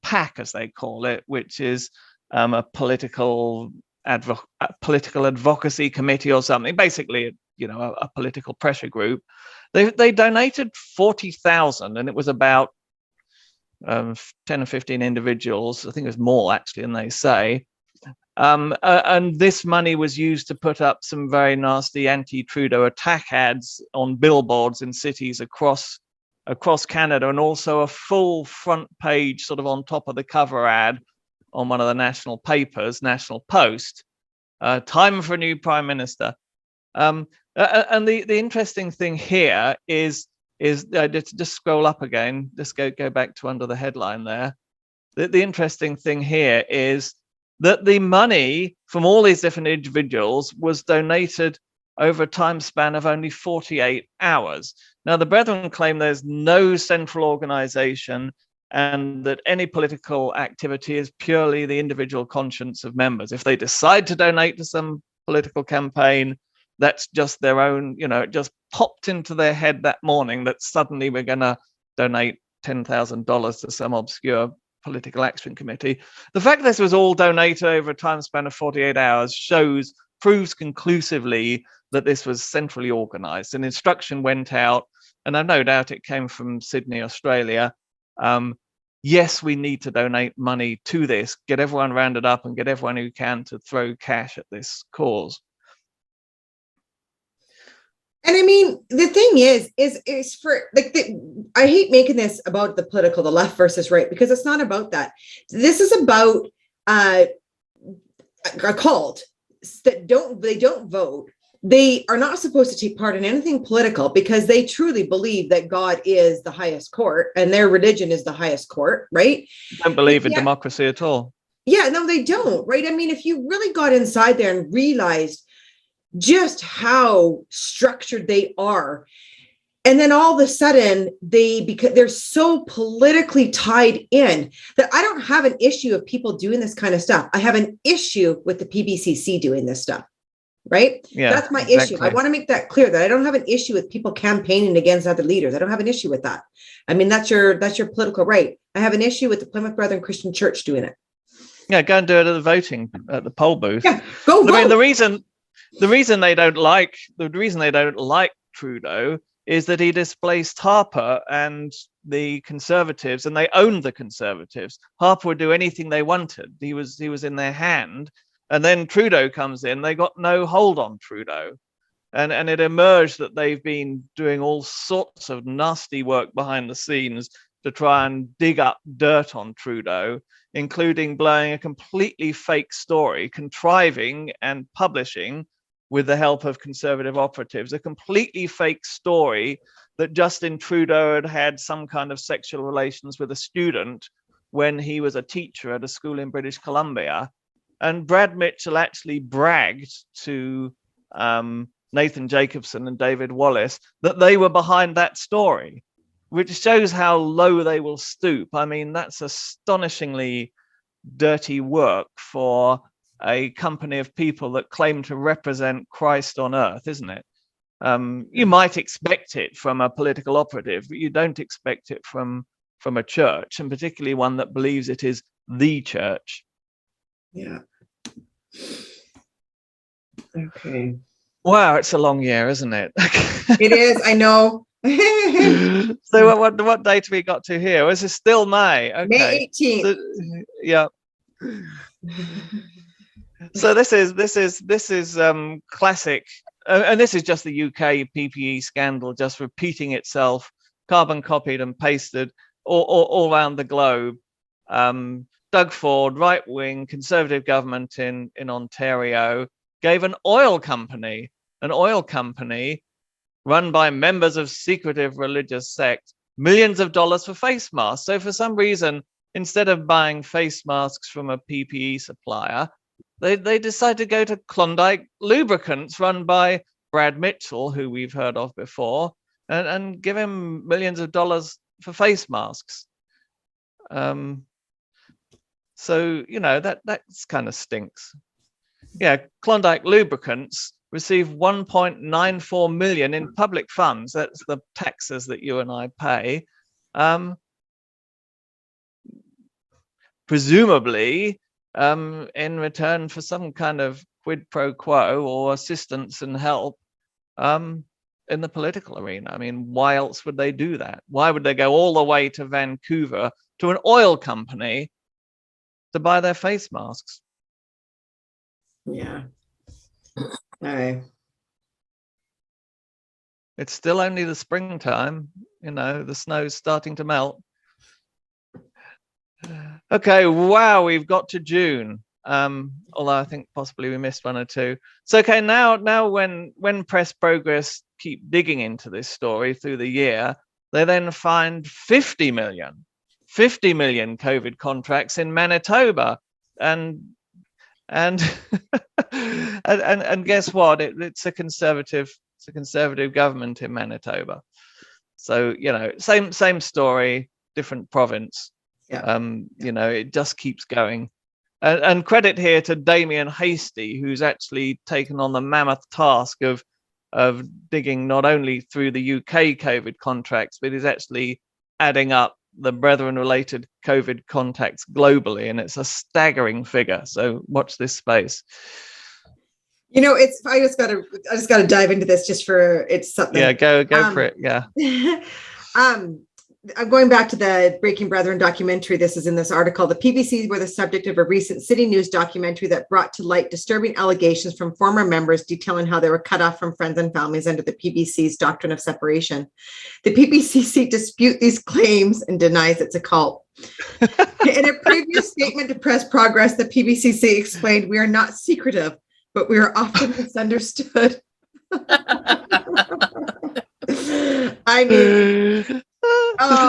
PAC, as they call it, which is a political advocacy committee or something. Basically, a political pressure group. They donated 40,000, and it was about 10 or 15 individuals. I think it was more actually than they say. And this money was used to put up some very nasty anti-Trudeau attack ads on billboards in cities across Canada, and also a full front page, sort of on top of the cover ad on one of the national papers, National Post. Time for a new prime minister. And the interesting thing here is just scroll up again. Just go back to under the headline there. The interesting thing here is that the money from all these different individuals was donated over a time span of only 48 hours. Now, the brethren claim there's no central organization and that any political activity is purely the individual conscience of members. If they decide to donate to some political campaign, that's just their own, it just popped into their head that morning that suddenly we're going to donate $10,000 to some obscure political action committee. The fact this was all donated over a time span of 48 hours proves conclusively that this was centrally organized. An instruction went out, and I've no doubt it came from Sydney, Australia. Yes, we need to donate money to this, get everyone rounded up and get everyone who can to throw cash at this cause. And I mean, the thing is for like, I hate making this about the political, the left versus right, because it's not about that. This is about a cult that they don't vote. They are not supposed to take part in anything political because they truly believe that God is the highest court and their religion is the highest court, right? Don't believe in democracy at all. Yeah, no, they don't, right? I mean, if you really got inside there and realized just how structured they are, and then all of a sudden because they're so politically tied in, that I don't have an issue of people doing this kind of stuff. I have an issue with the PBCC doing this stuff, right? Yeah, that's my exactly. issue. I want to make that clear, that I don't have an issue with people campaigning against other leaders. I don't have an issue with that. I mean, that's your political right. I have an issue with the Plymouth Brethren Christian Church doing it. Yeah, go and do it at the voting at the poll booth. Yeah, go vote. I mean, the reason they don't like Trudeau is that he displaced Harper and the Conservatives, and they owned the Conservatives. Harper would do anything they wanted. He was in their hand, and then Trudeau comes in. They got no hold on Trudeau, and it emerged that they've been doing all sorts of nasty work behind the scenes to try and dig up dirt on Trudeau, including blowing a completely fake story, contriving and publishing, with the help of Conservative operatives, a completely fake story that Justin Trudeau had had some kind of sexual relations with a student when he was a teacher at a school in British Columbia. And Brad Mitchell actually bragged to Nathan Jacobson and David Wallace that they were behind that story, which shows how low they will stoop. I mean, that's astonishingly dirty work for a company of people that claim to represent Christ on earth, isn't it? You might expect it from a political operative, but you don't expect it from a church, and particularly one that believes it is the church. Yeah. Okay. Wow, it's a long year, isn't it? It is, I know. So what date have we got to here? Is it still May? Okay. May 18th. So, yeah. So this is classic, and this is just the UK PPE scandal just repeating itself, carbon copied and pasted all around the globe. Doug Ford, right-wing Conservative government in Ontario, gave an oil company run by members of secretive religious sect millions of dollars for face masks. So for some reason, instead of buying face masks from a PPE supplier, they decided to go to Klondike lubricants run by Brad Mitchell, who we've heard of before, and give him millions of dollars for face masks. So, you know, that's kind of stinks. Yeah, Klondike lubricants receive 1.94 million in public funds. That's the taxes that you and I pay. Presumably in return for some kind of quid pro quo or assistance and help in the political arena. I mean, why else would they do that? Why would they go all the way to Vancouver to an oil company to buy their face masks? Yeah. All right. It's still only the springtime, you know, the snow's starting to melt. Okay, wow, we've got to June. Although I think possibly we missed one or two. So okay, now when Press Progress keep digging into this story through the year, they then find 50 million COVID contracts in Manitoba, and and guess what? It's a conservative government in Manitoba. So, you know, same story, different province. Yeah. You know, it just keeps going. And credit here to Damien Hasty, who's actually taken on the mammoth task of digging not only through the UK COVID contracts, but is actually adding up the brethren-related COVID contacts globally, and it's a staggering figure. So watch this space. You know, I just gotta dive into this just for it's something. Yeah, go for it. Yeah. I'm going back to the Breaking Brethren documentary. This is in this article. The PBC were the subject of a recent City News documentary that brought to light disturbing allegations from former members detailing how they were cut off from friends and families under the PBC's doctrine of separation. The PBCC dispute these claims and denies it's a cult. In a previous statement to Press Progress, the PBCC explained, "We are not secretive, but we are often misunderstood." I mean,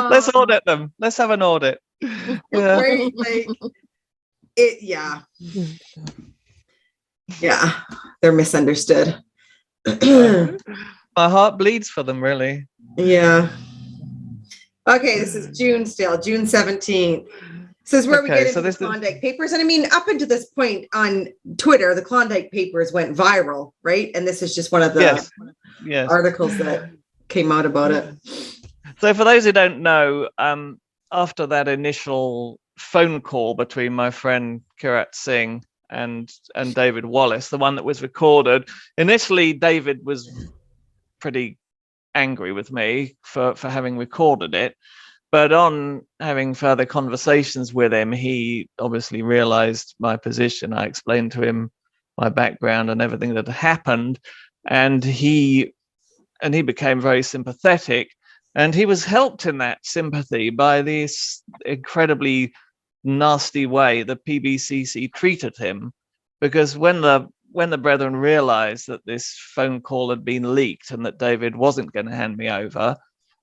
let's audit them. Let's have an audit. Yeah. Yeah, they're misunderstood. My heart bleeds for them, really. Yeah. Okay, this is June 17th. This is where we get into the Klondike papers. And I mean, up until this point on Twitter, the Klondike papers went viral, right? And this is just one of the articles that came out about it. So for those who don't know, after that initial phone call between my friend Kirat Singh and David Wallace, the one that was recorded, initially David was pretty angry with me for having recorded it. But on having further conversations with him, he obviously realized my position. I explained to him my background and everything that had happened, and he became very sympathetic. And he was helped in that sympathy by this incredibly nasty way the PBCC treated him, because when the brethren realized that this phone call had been leaked and that David wasn't going to hand me over,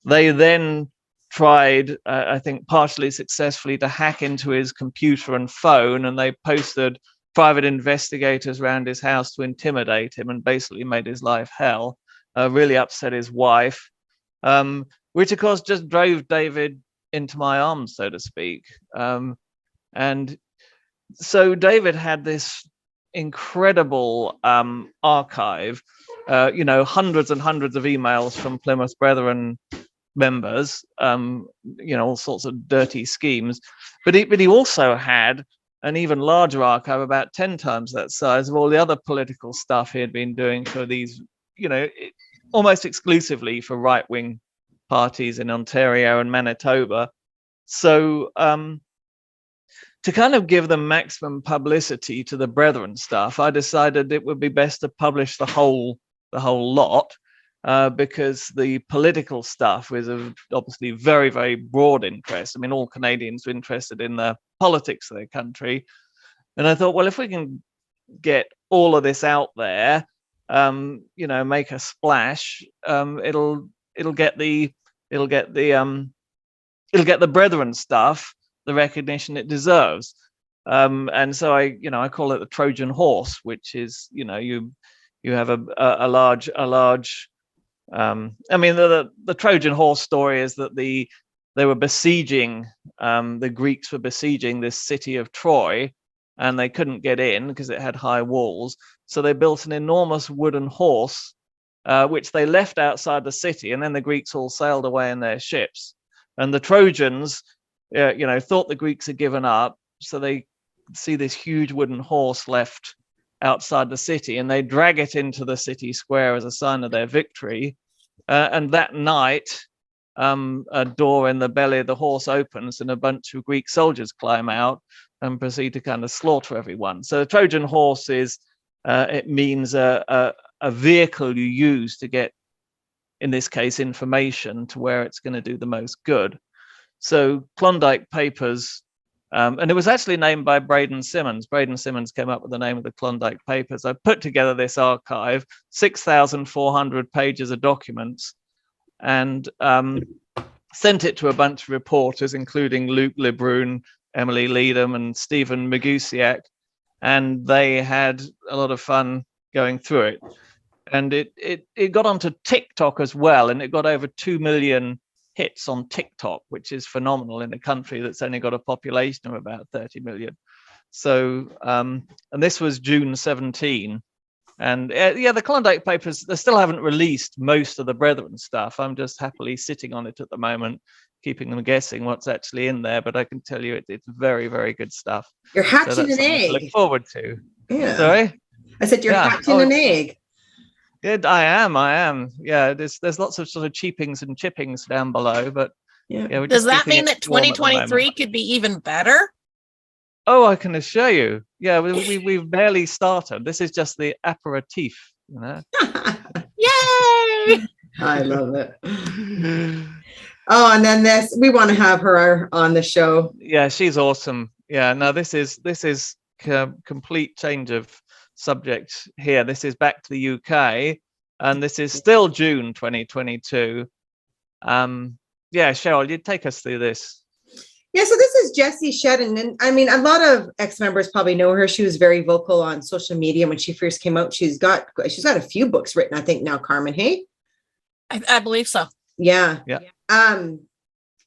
they then tried, I think partially successfully, to hack into his computer and phone, and they posted private investigators around his house to intimidate him and basically made his life hell. Really upset his wife, which of course just drove David into my arms, so to speak. And so David had this incredible archive, hundreds and hundreds of emails from Plymouth Brethren members, all sorts of dirty schemes. But he also had an even larger archive, about 10 times that size, of all the other political stuff he had been doing for these, almost exclusively for right-wing parties in Ontario and Manitoba. So to kind of give them maximum publicity to the Brethren stuff, I decided it would be best to publish the whole lot, because the political stuff was of obviously very, very broad interest. I mean, all Canadians were interested in the politics of their country. And I thought, well, if we can get all of this out there, make a splash, it'll get the Brethren stuff the recognition it deserves. And so I call it the Trojan horse, which is, you have a large the Trojan horse story is that they were besieging, the Greeks were besieging this city of Troy, and they couldn't get in because it had high walls. So they built an enormous wooden horse, which they left outside the city, and then the Greeks all sailed away in their ships. And the Trojans, thought the Greeks had given up, so they see this huge wooden horse left outside the city, and they drag it into the city square as a sign of their victory. And that night, a door in the belly of the horse opens, and a bunch of Greek soldiers climb out and proceed to kind of slaughter everyone. So the Trojan horse is, it means a vehicle you use to get, in this case, information to where it's going to do the most good. So Klondike Papers, and it was actually named by Braden Simmons. Braden Simmons came up with the name of the Klondike Papers. I put together this archive, 6,400 pages of documents, and sent it to a bunch of reporters, including Luke Lebrun, Emily Leadham, and Stephen Magusiak, and they had a lot of fun going through it. And it got onto TikTok as well, and it got over 2 million hits on TikTok, which is phenomenal in a country that's only got a population of about 30 million. So, and this was June 17. And the Klondike Papers, they still haven't released most of the Brethren stuff. I'm just happily sitting on it at the moment, keeping them guessing what's actually in there. But I can tell you it's very, very good stuff. You're hatching an egg. To look forward to. Yeah. Sorry? I said you're hatching an egg. I am. Yeah, there's lots of sort of cheapings and chippings down below, but Yeah, we're Does just that keeping mean it that warm at the moment. 2023 could be even better? Oh, I can assure you. Yeah, we've barely started. This is just the aperitif, you know. Yay! I love it. Oh, and then we want to have her on the show. Yeah, she's awesome. Yeah, no, this is complete change of subject here. This is back to the UK, and this is still June 2022. Yeah, Cheryl, you take us through this. Yeah, so this is Jessie Shedden. And I mean, a lot of ex-members probably know her. She was very vocal on social media when she first came out. She's got a few books written, I think now, Carman, hey? I believe so. Yeah. Yeah.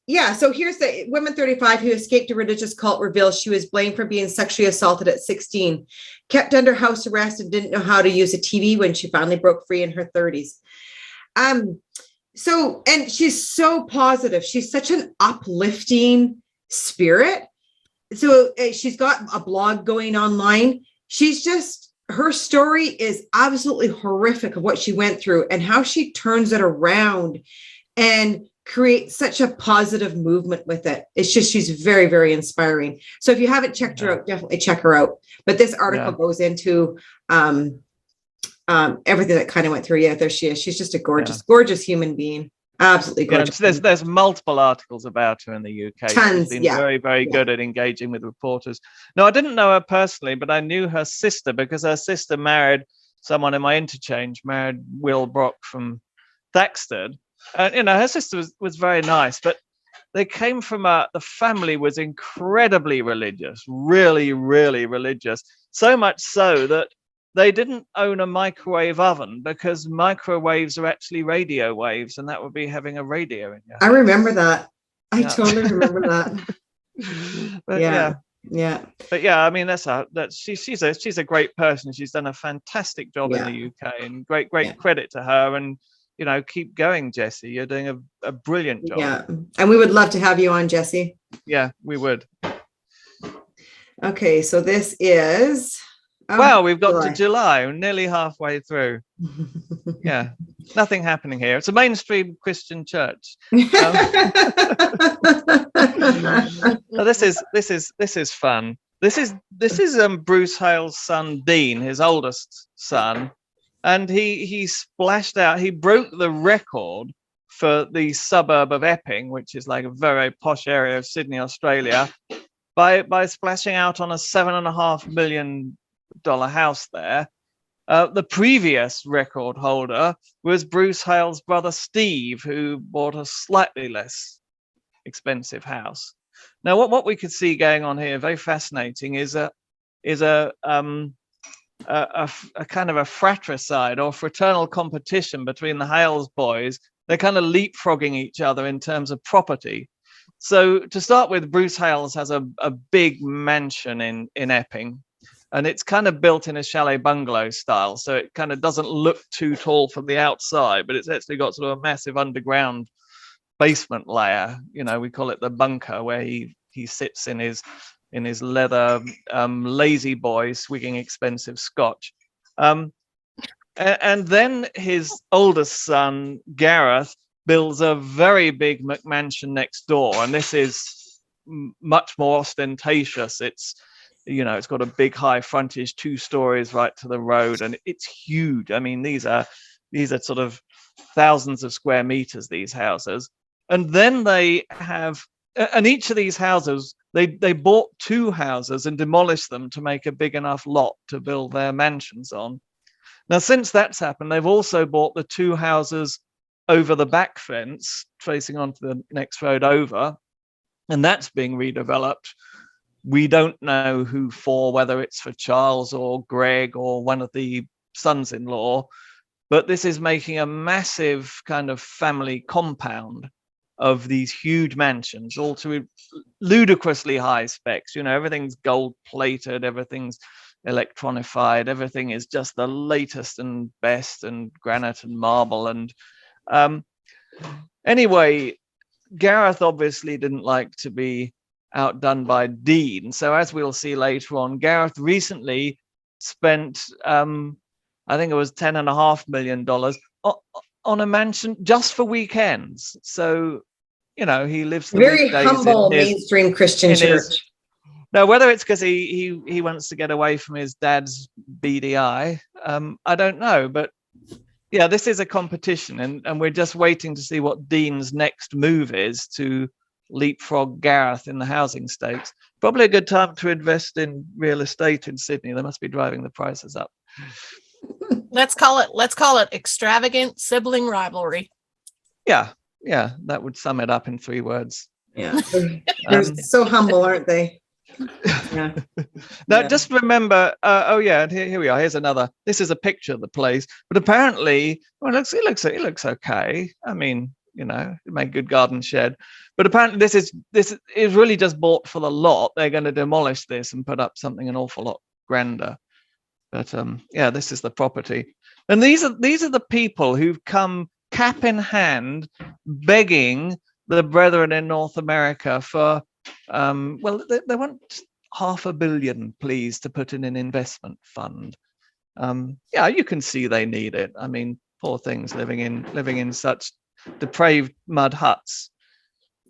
Yeah, so here's the woman 35 who escaped a religious cult reveals she was blamed for being sexually assaulted at 16, kept under house arrest and didn't know how to use a TV when she finally broke free in her 30s. So, and she's so positive. She's such an uplifting spirit. So she's got a blog going online. Her story is absolutely horrific of what she went through and how she turns it around and create such a positive movement with it. It's just, she's very, very inspiring. So if you haven't checked her out, definitely check her out. But this article goes into everything that kind of went through. Yeah, there she is. She's just a gorgeous human being. Absolutely gorgeous. There's multiple articles about her in the UK. Tons, She's been very, very good at engaging with reporters. No, I didn't know her personally, but I knew her sister because her sister married someone in my interchange, married Will Brock from Thaxted. And her sister was very nice, but they came from the family was incredibly religious, really, really religious. So much so that they didn't own a microwave oven because microwaves are actually radio waves, and that would be having a radio in your house. I remember that. I totally remember that. But yeah. But yeah, I mean she's a great person. She's done a fantastic job in the UK, and great credit to her. And keep going, Jessie. You're doing a brilliant job. Yeah, and we would love to have you on, Jessie. Yeah, we would. Okay, so this is. Wow, we've got to July, nearly halfway through. Yeah, nothing happening here. It's a mainstream Christian church. This is fun. This is Bruce Hale's son Dean, his oldest son, and he splashed out. He broke the record for the suburb of Epping, which is like a very posh area of Sydney, Australia, by splashing out on a $7.5 million house there. The previous record holder was Bruce Hale's brother Steve, who bought a slightly less expensive house. Now, what we could see going on here, very fascinating, is a kind of a fratricide or fraternal competition between the Hales boys. They're kind of leapfrogging each other in terms of property. So to start with, Bruce Hales has a big mansion in Epping. And it's kind of built in a chalet bungalow style. So it kind of doesn't look too tall from the outside, but it's actually got sort of a massive underground basement layer. We call it the bunker, where he sits in his leather lazy boy swigging expensive scotch. And then his oldest son, Gareth, builds a very big McMansion next door. And this is much more ostentatious. It's got a big high frontage, 2 stories right to the road, and it's huge. I mean, these are sort of thousands of square meters, these houses. And then they have, and each of these houses, they bought 2 houses and demolished them to make a big enough lot to build their mansions on. Now, since that's happened, they've also bought the 2 houses over the back fence, facing onto the next road over, and that's being redeveloped. We don't know who for, whether it's for Charles or Greg or one of the sons-in-law, but this is making a massive kind of family compound of these huge mansions, all to ludicrously high specs. Everything's gold plated, everything's electronified, everything is just the latest and best, and granite and marble. And anyway, Gareth obviously didn't like to be outdone by Dean. So as we'll see later on, Gareth recently spent, I think it was $10.5 million on a mansion just for weekends. So, he lives the Very weekdays humble in his, mainstream Christian in church. his. Now, whether it's because he wants to get away from his dad's BDI, I don't know. But yeah, this is a competition, and we're just waiting to see what Dean's next move is to leapfrog Gareth in the housing stakes. Probably a good time to invest in real estate in Sydney. They must be driving the prices up. Let's call it extravagant sibling rivalry. Yeah, that would sum it up in 3 words. Yeah, they're so humble, aren't they? Yeah. Now, just remember. And here we are. Here's another. This is a picture of the place, but apparently, it looks okay. I mean, it made good garden shed, but apparently this is really just bought for the lot. They're going to demolish this and put up something an awful lot grander. But this is the property, and these are the people who've come cap in hand, begging the brethren in North America for. They want $500 million, please, to put in an investment fund. You can see they need it. I mean, poor things living in such depraved mud huts.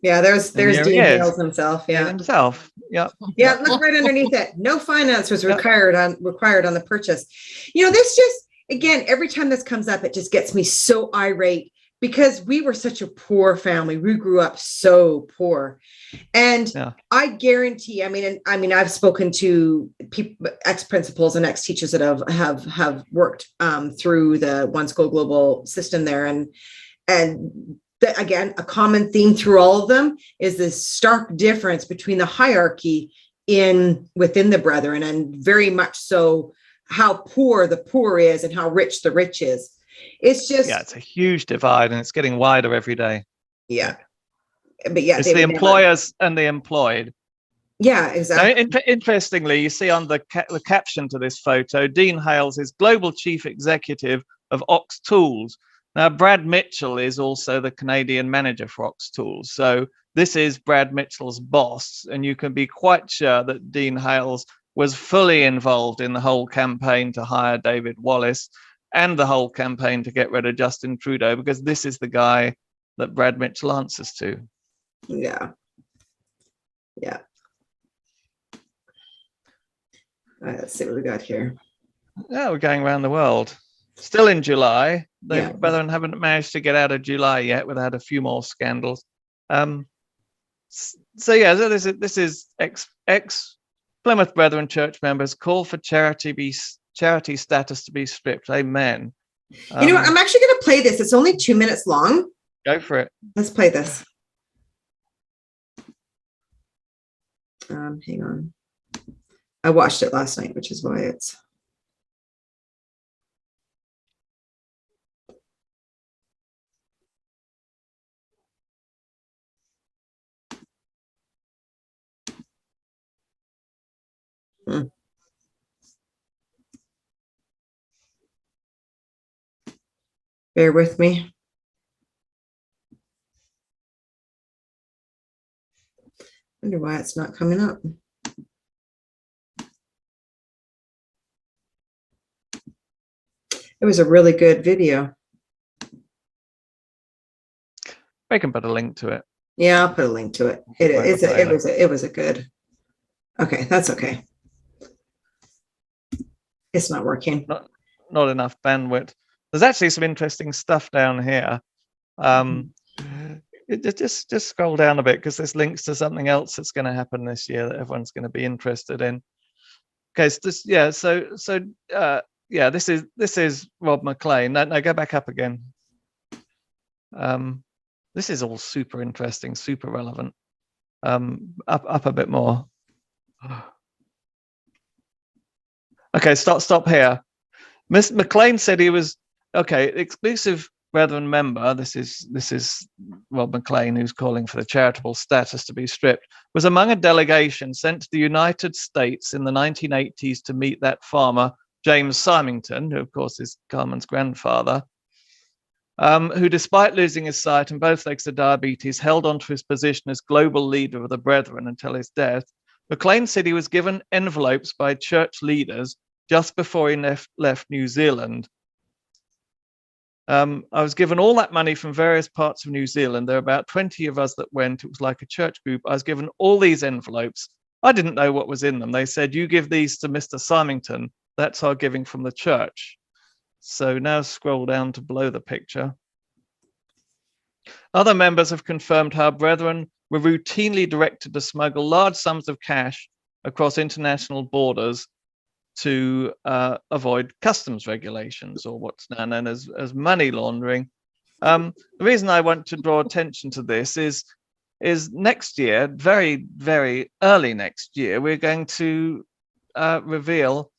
Yeah, there's Dean Hales himself. Yeah, himself. Yeah. Yeah, look right underneath it. No finance was required on the purchase. This just, again, every time this comes up, it just gets me so irate because we were such a poor family. We grew up so poor. And I guarantee, I mean, I've spoken to people, ex-principals and ex-teachers that have worked through the One School Global system there. And again, a common theme through all of them is this stark difference between the hierarchy within the brethren, and very much so how poor the poor is and how rich the rich is. It's just, it's a huge divide, and it's getting wider every day. Yeah. But yeah, it's the employers and the employed. Yeah, exactly. Now, interestingly, you see on the caption to this photo, Dean Hales is global chief executive of Ox Tools. Now, Brad Mitchell is also the Canadian manager for Ox Tools. So this is Brad Mitchell's boss, and you can be quite sure that Dean Hales was fully involved in the whole campaign to hire David Wallace and the whole campaign to get rid of Justin Trudeau, because this is the guy that Brad Mitchell answers to. Yeah. All right, let's see what we got here. Yeah, we're going around the world. Still in July. The brethren haven't managed to get out of July yet without a few more scandals. So this is ex Plymouth Brethren church members call for charity status to be stripped. Amen. I'm actually going to play this. It's only 2 minutes long. Go for it. Let's play this. Hang on. I watched it last night, which is why it's. Bear with me. Wonder why it's not coming up. It was a really good video. I can put a link to it. Yeah, I'll put a link to it. It was a good. Okay, that's okay. It's not working. Not enough bandwidth. There's actually some interesting stuff down here. Just scroll down a bit, because there's links to something else that's going to happen this year that everyone's going to be interested in. Okay, so this is Rob McLean. No, go back up again. This is all super interesting, super relevant. Up a bit more. Okay, stop here. Miss McLean said he was exclusive Brethren member. This is Rob McLean, who's calling for the charitable status to be stripped, was among a delegation sent to the United States in the 1980s to meet that farmer James Symington, who of course is Carman's grandfather, who, despite losing his sight and both legs of diabetes, held on to his position as global leader of the Brethren until his death. McLean said he was given envelopes by church leaders just before he left New Zealand. I was given all that money from various parts of New Zealand. There were about 20 of us that went. It was like a church group. I was given all these envelopes. I didn't know what was in them. They said, you give these to Mr. Symington. That's our giving from the church. So now scroll down to below the picture. Other members have confirmed how brethren were routinely directed to smuggle large sums of cash across international borders to avoid customs regulations, or what's now known as money laundering. The reason I want to draw attention to this is next year, very, very early next year, we're going to reveal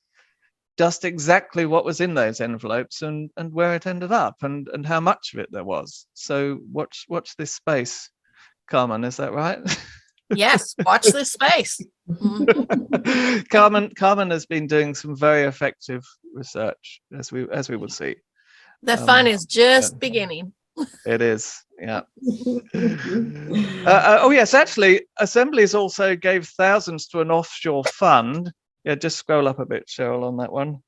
just exactly what was in those envelopes and where it ended up and how much of it there was. So watch this space, Carman, is that right? Yes, watch this space. Carman has been doing some very effective research, as we will see. The fun is just beginning. It is, yeah. Oh yes, actually, Assemblies also gave thousands to an offshore fund. Yeah, just scroll up a bit, Cheryl, on that one.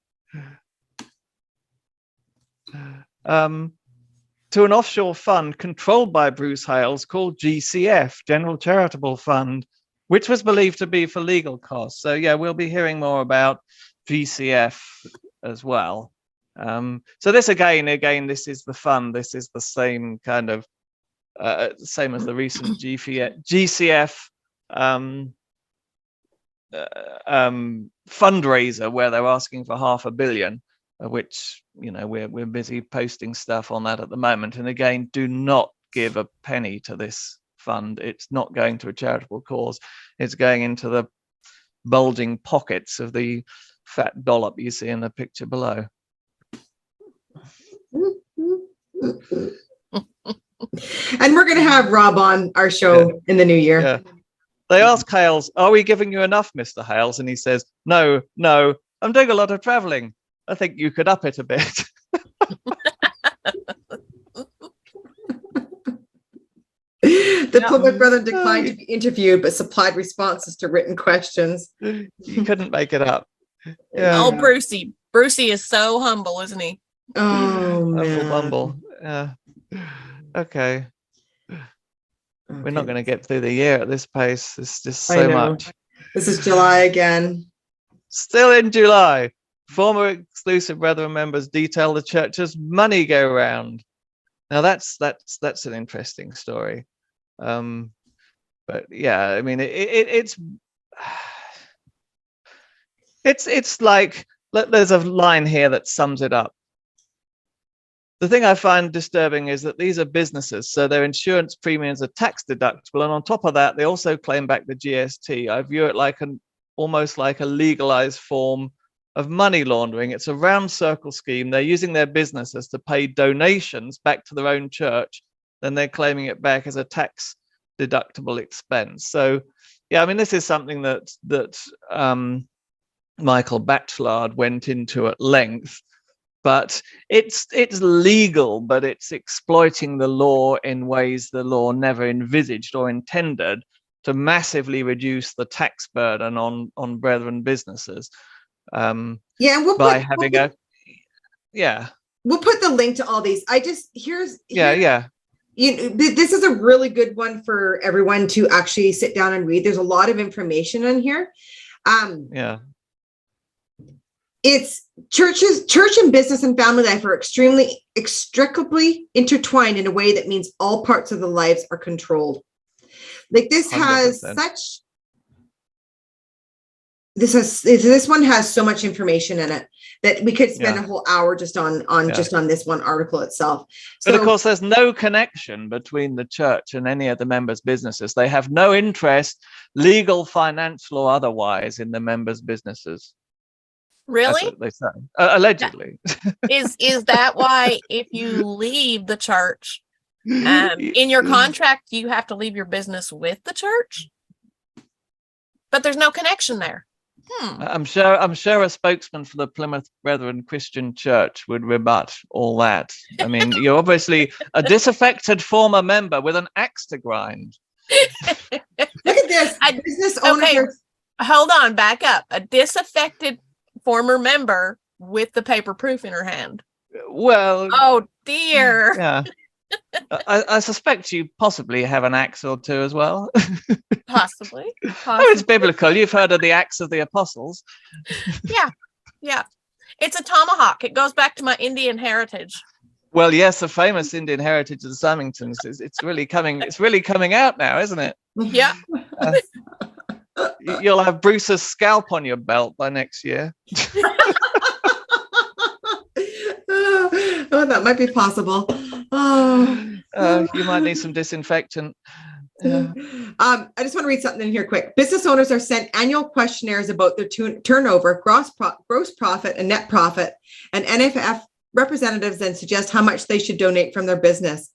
To an offshore fund controlled by Bruce Hales called GCF, General Charitable Fund, which was believed to be for legal costs. So yeah, we'll be hearing more about GCF as well. So this again, this is the fund. This is the same kind of, same as the recent GCF fundraiser, where they're asking for $500 million, which, you know, we're busy posting stuff on that at the moment. And again, do not give a penny to this fund. It's not going to a charitable cause. It's going into the bulging pockets of the fat dollop you see in the picture below. And we're going to have Rob on our show in the new year. Yeah. They ask Hales, are we giving you enough, Mr. Hales? And he says, no, I'm doing a lot of traveling. I think you could up it a bit. The Plymouth Brethren declined to be interviewed, but supplied responses to written questions. You couldn't make it up. Yeah. Oh, Brucey is so humble, isn't he? Oh, man. Humble. Yeah. Okay. We're not going to get through the year at this pace. It's just so much. This is July again. Still in July. Former exclusive Brethren members detail the church's money go round. Now that's an interesting story. But yeah, I mean, it's like, there's a line here that sums it up. The thing I find disturbing is that these are businesses, so their insurance premiums are tax deductible, and on top of that, they also claim back the GST. I view it like almost like a legalized form of money laundering. It's a round circle scheme. They're using their businesses to pay donations back to their own church, then they're claiming it back as a tax deductible expense. So, yeah, I mean, this is something that Michael Batchelard went into at length. But it's legal, but it's exploiting the law in ways the law never envisaged or intended to massively reduce the tax burden on brethren businesses. We'll put the link to all these. This is a really good one for everyone to actually sit down and read. There's a lot of information in here. It's church and business and family life are extremely inextricably intertwined in a way that means all parts of the lives are controlled. Like this 100%. This one has so much information in it that we could spend a whole hour just on this one article itself. So, but of course, there's no connection between the church and any of the members' businesses. They have no interest, legal, financial, or otherwise, in the members' businesses. Really? They say. Allegedly. Is that why if you leave the church, in your contract, you have to leave your business with the church? But there's no connection there. I'm sure a spokesman for the Plymouth Brethren Christian Church would rebut all that. I mean, you're obviously a disaffected former member with an axe to grind. Look at this. Business owner. Okay, hold on, back up. A disaffected former member with the paper proof in her hand. Well, Oh dear. yeah. I suspect you possibly have an axe or two as well. Possibly. Oh, it's biblical. You've heard of the Acts of the Apostles. Yeah. It's a tomahawk. It goes back to my Indian heritage. Well, yes, the famous Indian heritage of the Samingtons. It's really coming. It's really coming out now, isn't it? Yeah. You'll have Bruce's scalp on your belt by next year. Oh, that might be possible. Oh, you might need some disinfectant. Yeah. I just want to read something in here quick. Business owners are sent annual questionnaires about their turnover, gross profit, and net profit, and NFF representatives then suggest how much they should donate from their business.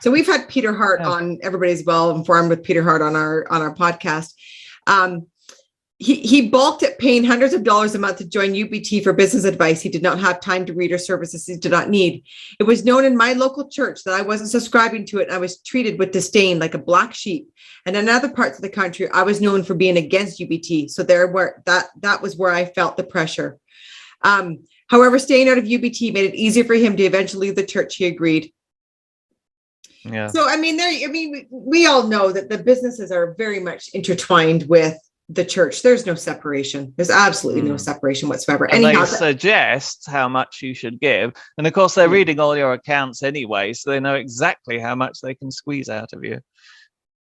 So we've had Peter Hart on. Everybody's well informed with Peter Hart on our podcast. He balked at paying hundreds of dollars a month to join UBT for business advice he did not have time to read or services he did not need. It was known in my local church that I wasn't subscribing to it. I was treated with disdain like a black sheep. And in other parts of the country, I was known for being against UBT. So that was where I felt the pressure. However, staying out of UBT made it easier for him to eventually leave the church. He agreed. Yeah. So, we all know that the businesses are very much intertwined with the church. There's no separation. There's absolutely no separation whatsoever. And they suggest how much you should give. And of course, they're reading all your accounts anyway, so they know exactly how much they can squeeze out of you.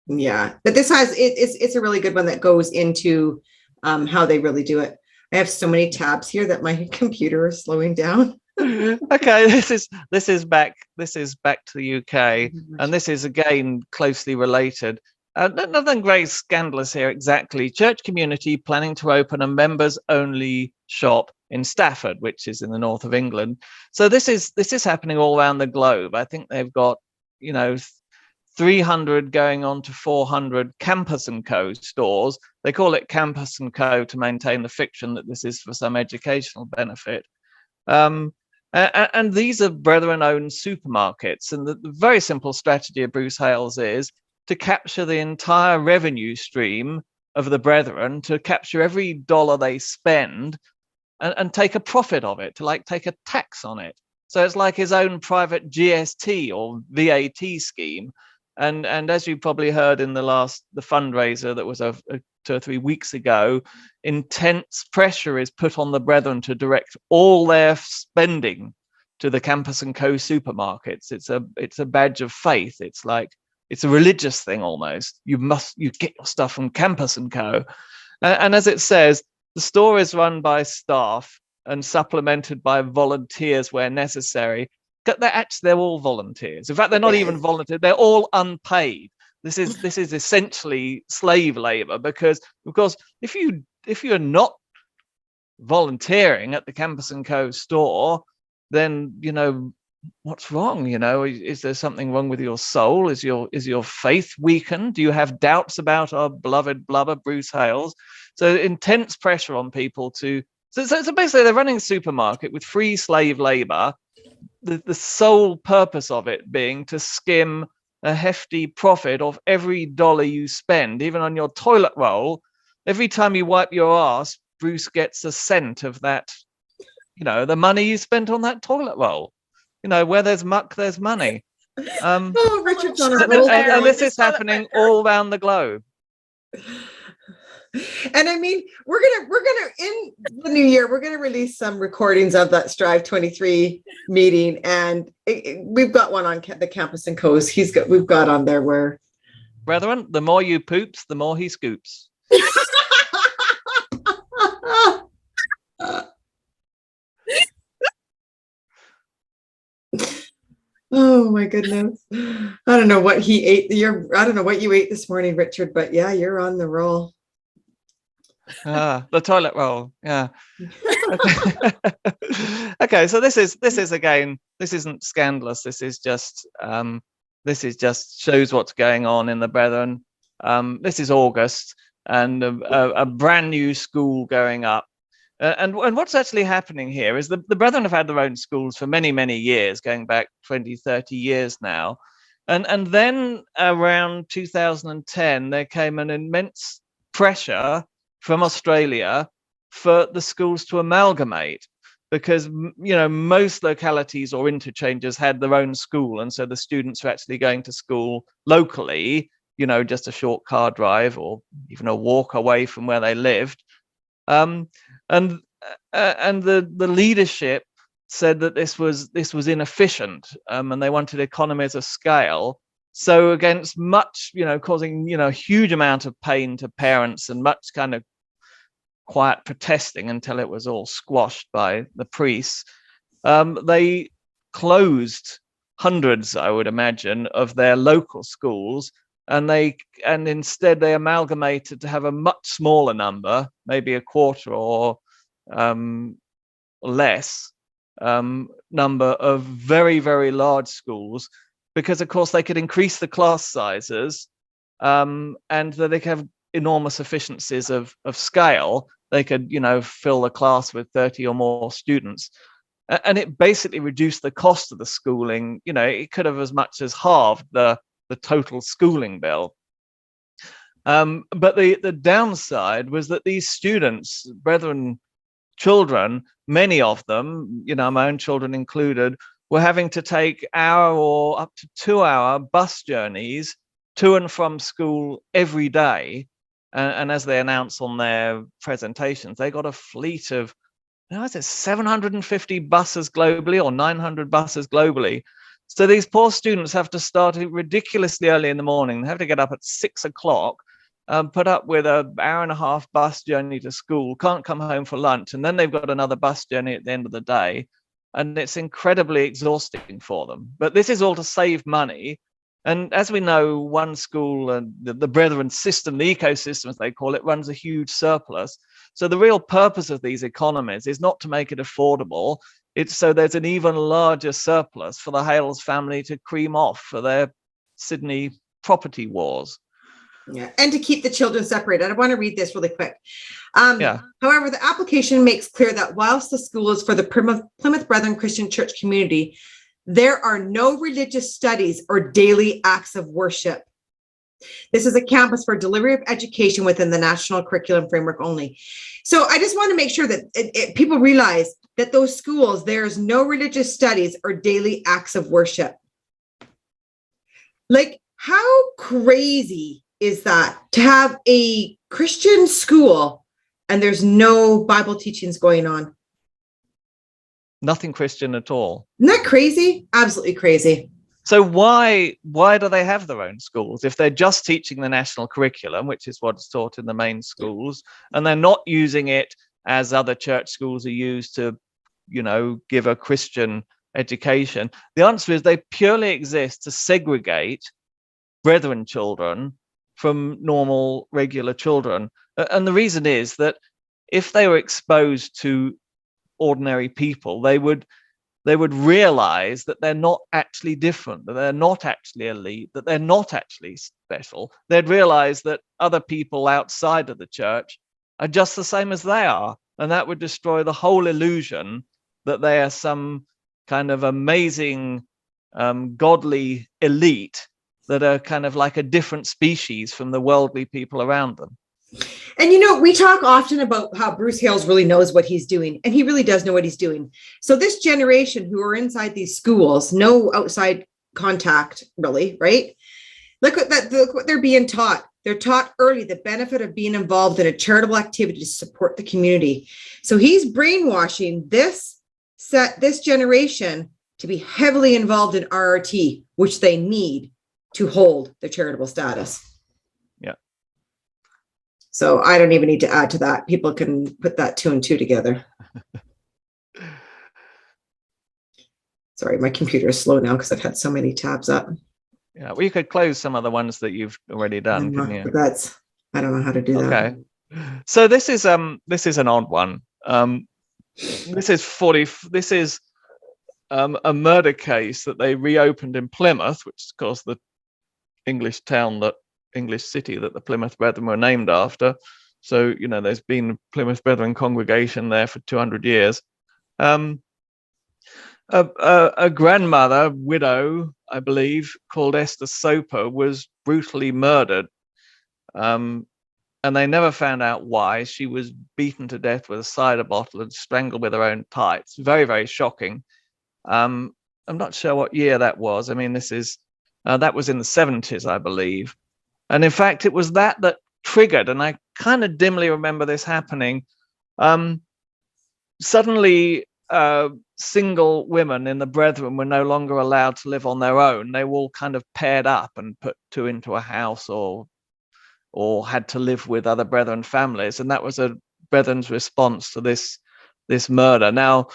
Yeah. But this it's a really good one that goes into how they really do it. I have so many tabs here that my computer is slowing down. Okay, this is back to the UK, and this is again closely related. Nothing very scandalous here exactly. Church community planning to open a members only shop in Stafford, which is in the north of England. So this is happening all around the globe. I think they've got 300 going on to 400 Campus & Co stores. They call it Campus & Co to maintain the fiction that this is for some educational benefit. And these are brethren-owned supermarkets. And the very simple strategy of Bruce Hales is to capture the entire revenue stream of the brethren, to capture every dollar they spend and take a profit of it, to take a tax on it. So it's like his own private GST or VAT scheme. And as you probably heard in the fundraiser that was 2 or 3 weeks ago, intense pressure is put on the brethren to direct all their spending to the Campus & Co supermarkets. It's a badge of faith. It's a religious thing almost. You get your stuff from Campus & Co. And as it says, the store is run by staff and supplemented by volunteers where necessary. They're all volunteers. In fact, they're not even volunteers. They're all unpaid. This is essentially slave labor, because of course, if you're not volunteering at the Campus & Co store, then what's wrong? Is there something wrong with your soul? Is your faith weakened? Do you have doubts about our beloved blubber Bruce Hales? So intense pressure on people to. So basically, they're running a supermarket with free slave labor. The sole purpose of it being to skim a hefty profit off every dollar you spend, even on your toilet roll. Every time you wipe your ass, Bruce gets a cent of that. The money you spent on that toilet roll. Where there's muck, there's money. Richard's on a roll. And this is happening all around the globe. And we're gonna in the new year, we're gonna release some recordings of that Strive 23 meeting, and we've got one on the Campus & Co's. We've got on there where, brethren, the more you poops, the more he scoops. Oh my goodness. I don't know what he ate. I don't know what you ate this morning, Richard, but yeah, you're on the roll. The toilet roll. Yeah. Okay. So this is again, this isn't scandalous. This is just shows what's going on in the brethren. This is August, and a brand new school going up. And what's actually happening here is the brethren have had their own schools for many, many years, going back 20, 30 years now. And then around 2010, there came an immense pressure from Australia for the schools to amalgamate. because most localities or interchanges had their own school, and so the students were actually going to school locally, just a short car drive or even a walk away from where they lived. And the leadership said that this was inefficient, and they wanted economies of scale. So against much, causing a huge amount of pain to parents and much kind of quiet protesting until it was all squashed by the priests, they closed hundreds, I would imagine, of their local schools, and instead they amalgamated to have a much smaller number, maybe a quarter or less number of very, very large schools, because of course they could increase the class sizes, and that they could have enormous efficiencies of scale. They could, fill the class with 30 or more students. And it basically reduced the cost of the schooling. It could have as much as halved the total schooling bill. But the downside was that these students, brethren, children, many of them, my own children included, were having to take hour or up to 2-hour bus journeys to and from school every day. And as they announce on their presentations, they got a fleet of, 750 buses globally or 900 buses globally. So these poor students have to start ridiculously early in the morning. They have to get up at 6 o'clock, put up with an hour-and-a-half bus journey to school, can't come home for lunch, and then they've got another bus journey at the end of the day. And it's incredibly exhausting for them. But this is all to save money. And as we know, one school, the brethren system, the ecosystem, as they call it, runs a huge surplus. So the real purpose of these economies is not to make it affordable. It's so there's an even larger surplus for the Hales family to cream off for their Sydney property wars. Yeah, and to keep the children separated. I want to read this really quick. However, the application makes clear that whilst the school is for the Plymouth Brethren Christian Church community, there are no religious studies or daily acts of worship. This is a campus for delivery of education within the national curriculum framework only. So I just want to make sure that people realize that those schools, there's no religious studies or daily acts of worship. Like, how crazy is that to have a Christian school and there's no Bible teachings going on? Nothing Christian at all. Isn't that crazy? Absolutely crazy. So why do they have their own schools if they're just teaching the national curriculum, which is what's taught in the main schools, and they're not using it as other church schools are used to, give a Christian education? The answer is they purely exist to segregate brethren children from normal, regular children. And the reason is that if they were exposed to ordinary people, they would realize that they're not actually different, that they're not actually elite, that they're not actually special. They'd realize that other people outside of the church are just the same as they are. And that would destroy the whole illusion that they are some kind of amazing, godly elite that are kind of like a different species from the worldly people around them. And, we talk often about how Bruce Hales really knows what he's doing, and he really does know what he's doing. So this generation who are inside these schools, no outside contact really, right? Look what they're being taught. They're taught early the benefit of being involved in a charitable activity to support the community. So he's brainwashing this generation to be heavily involved in RRT, which they need to hold their charitable status. Yeah. So I don't even need to add to that. People can put that 2 and 2 together. Sorry, my computer is slow now because I've had so many tabs up. Yeah, well, you could close some of the ones that you've already done, couldn't you? I don't know how to do that. Okay. So this is an odd one. This is a murder case that they reopened in Plymouth, which is of course the English city that the Plymouth Brethren were named after. So, there's been a Plymouth Brethren congregation there for 200 years. A grandmother, widow, I believe, called Esther Soper, was brutally murdered. And and they never found out why. She was beaten to death with a cider bottle and strangled with her own tights. Very, very shocking. I'm not sure what year that was. I mean, that was in the 70s, I believe. And in fact, it was that triggered, and I kind of dimly remember this happening. Suddenly, single women in the Brethren were no longer allowed to live on their own. They were all kind of paired up and put two into a house, or had to live with other Brethren families. And that was a Brethren's response to this murder. Now,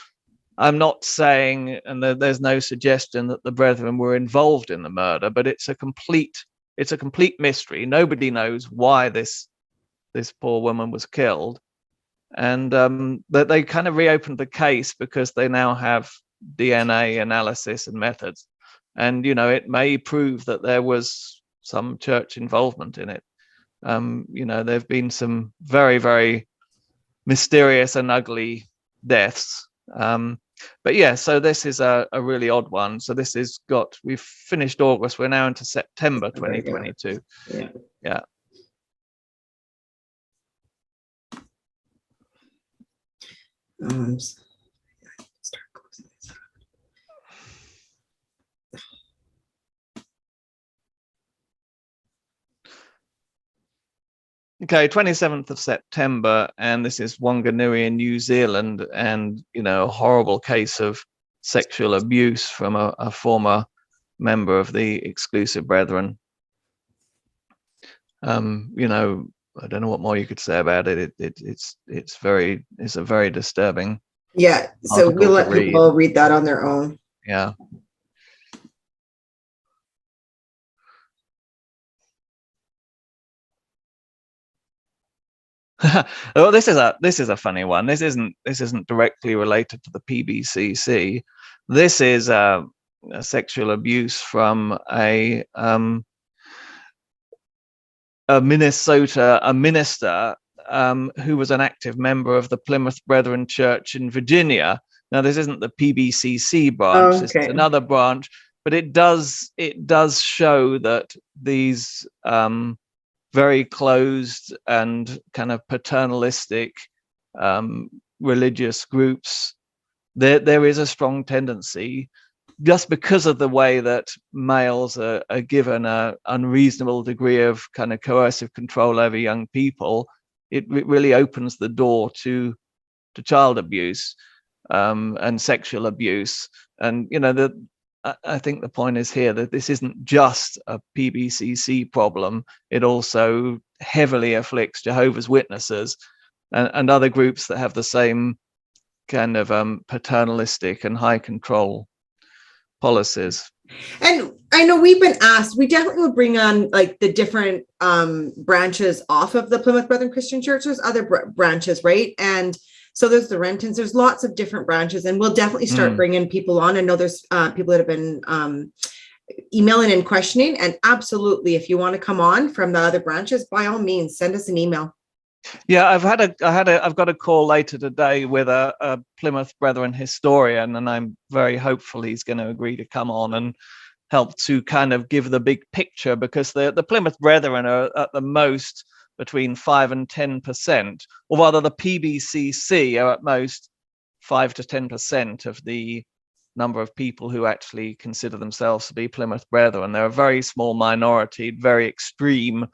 I'm not saying, and there's no suggestion that the Brethren were involved in the murder, but it's a complete mystery. Nobody knows why this poor woman was killed. And that they kind of reopened the case because they now have DNA analysis and methods. And, it may prove that there was some church involvement in it. There have been some very, very mysterious and ugly deaths. But yeah, so this is a really odd one. So we've finished August. We're now into September 2022. Yeah. Okay, 27th of September, and this is Wanganui in New Zealand, and a horrible case of sexual abuse from a former member of the Exclusive Brethren. I don't know what more you could say about it. It's a very disturbing. Yeah, so we'll let people read that on their own. Yeah. Well, this is a funny one. This isn't directly related to the PBCC. This is a sexual abuse from a minister who was an active member of the Plymouth Brethren Church in Virginia. Now, this isn't the PBCC branch. Okay. This is another branch, but it does show that these very closed and kind of paternalistic religious groups, there is a strong tendency, just because of the way that males are given an unreasonable degree of kind of coercive control over young people. It really opens the door to child abuse and sexual abuse. And I think the point is here that this isn't just a PBCC problem. It also heavily afflicts Jehovah's Witnesses and other groups that have the same kind of paternalistic and high control policies. And I know we've been asked, we definitely will bring on like the different branches off of the Plymouth Brethren Christian Church. There's other branches, right? And so there's the Rentons, there's lots of different branches, and we'll definitely start bringing people on. I know there's people that have been emailing and questioning, and absolutely, if you want to come on from the other branches, by all means, send us an email. Yeah, I've got a call later today with a Plymouth Brethren historian, and I'm very hopeful he's going to agree to come on and help to kind of give the big picture, because the Plymouth Brethren are at the most between 5 and 10%, or rather the PBCC are at most 5 to 10% of the number of people who actually consider themselves to be Plymouth Brethren. They're a very small minority, very extreme,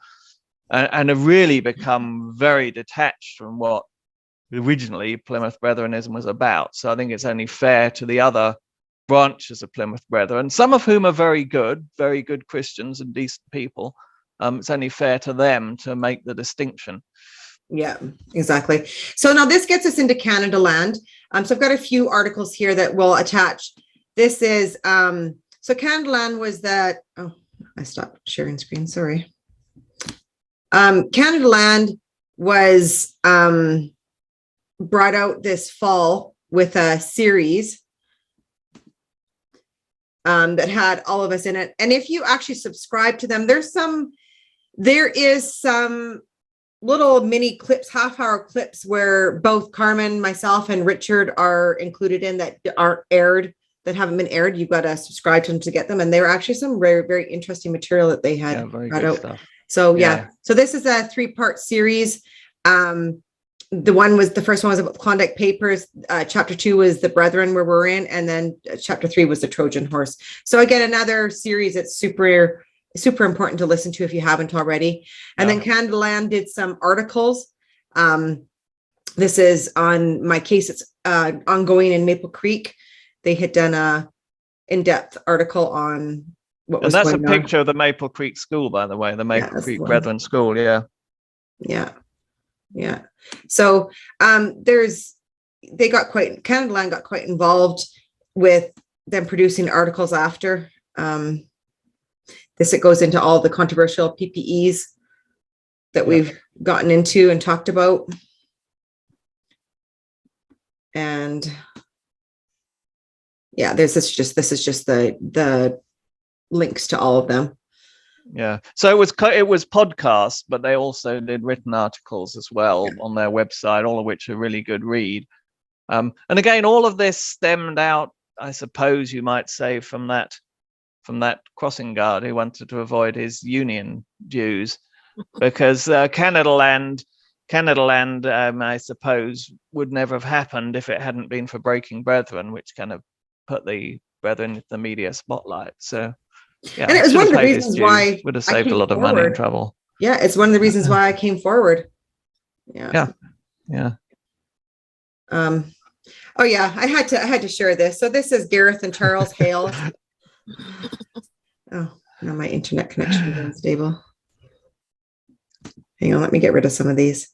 and have really become very detached from what originally Plymouth Brethrenism was about. So I think it's only fair to the other branches of Plymouth Brethren, some of whom are very good Christians and decent people. It's only fair to them to make the distinction. Yeah, exactly. So now this gets us into Canada land. So I've got a few articles here that we'll attach. This is, so Canada land was that, oh, I stopped sharing screen, sorry. Canada land was brought out this fall with a series that had all of us in it. And if you actually subscribe to them, there is some little mini clips, half-hour clips where both Carman, myself, and Richard are included in that aren't aired, that haven't been aired. You've got to subscribe to them to get them. And they were actually some very, very interesting material that they had brought out. Stuff. So Yeah. so this is a 3-part series. The first one was about Klondike papers. Chapter 2 was the Brethren, where we're in, and then chapter 3 was the Trojan horse. So again, another series that's super important to listen to if you haven't already. And then Canadaland did some articles. This is on my case. It's ongoing in Maple Creek. They had done a in-depth article on what was going on. And that's a picture of the Maple Creek School, by the way, the Maple Creek Brethren School. Yeah. So Canadaland got quite involved with them producing articles after. It goes into all the controversial PPEs that we've gotten into and talked about. And this is just the links to all of them. Yeah. So it was podcasts, but they also did written articles as well on their website, all of which are really good read. And again, all of this stemmed out, I suppose you might say, from that crossing guard who wanted to avoid his union dues, because Canadaland, I suppose, would never have happened if it hadn't been for Breaking Brethren, which kind of put the Brethren into the media spotlight. So, and it was one of the reasons why would have saved a lot of money and trouble. Yeah, it's one of the reasons why I came forward. Yeah. I had to share this. So this is Gareth and Charles Hale. Oh no, my internet connection is unstable. Hang on, let me get rid of some of these.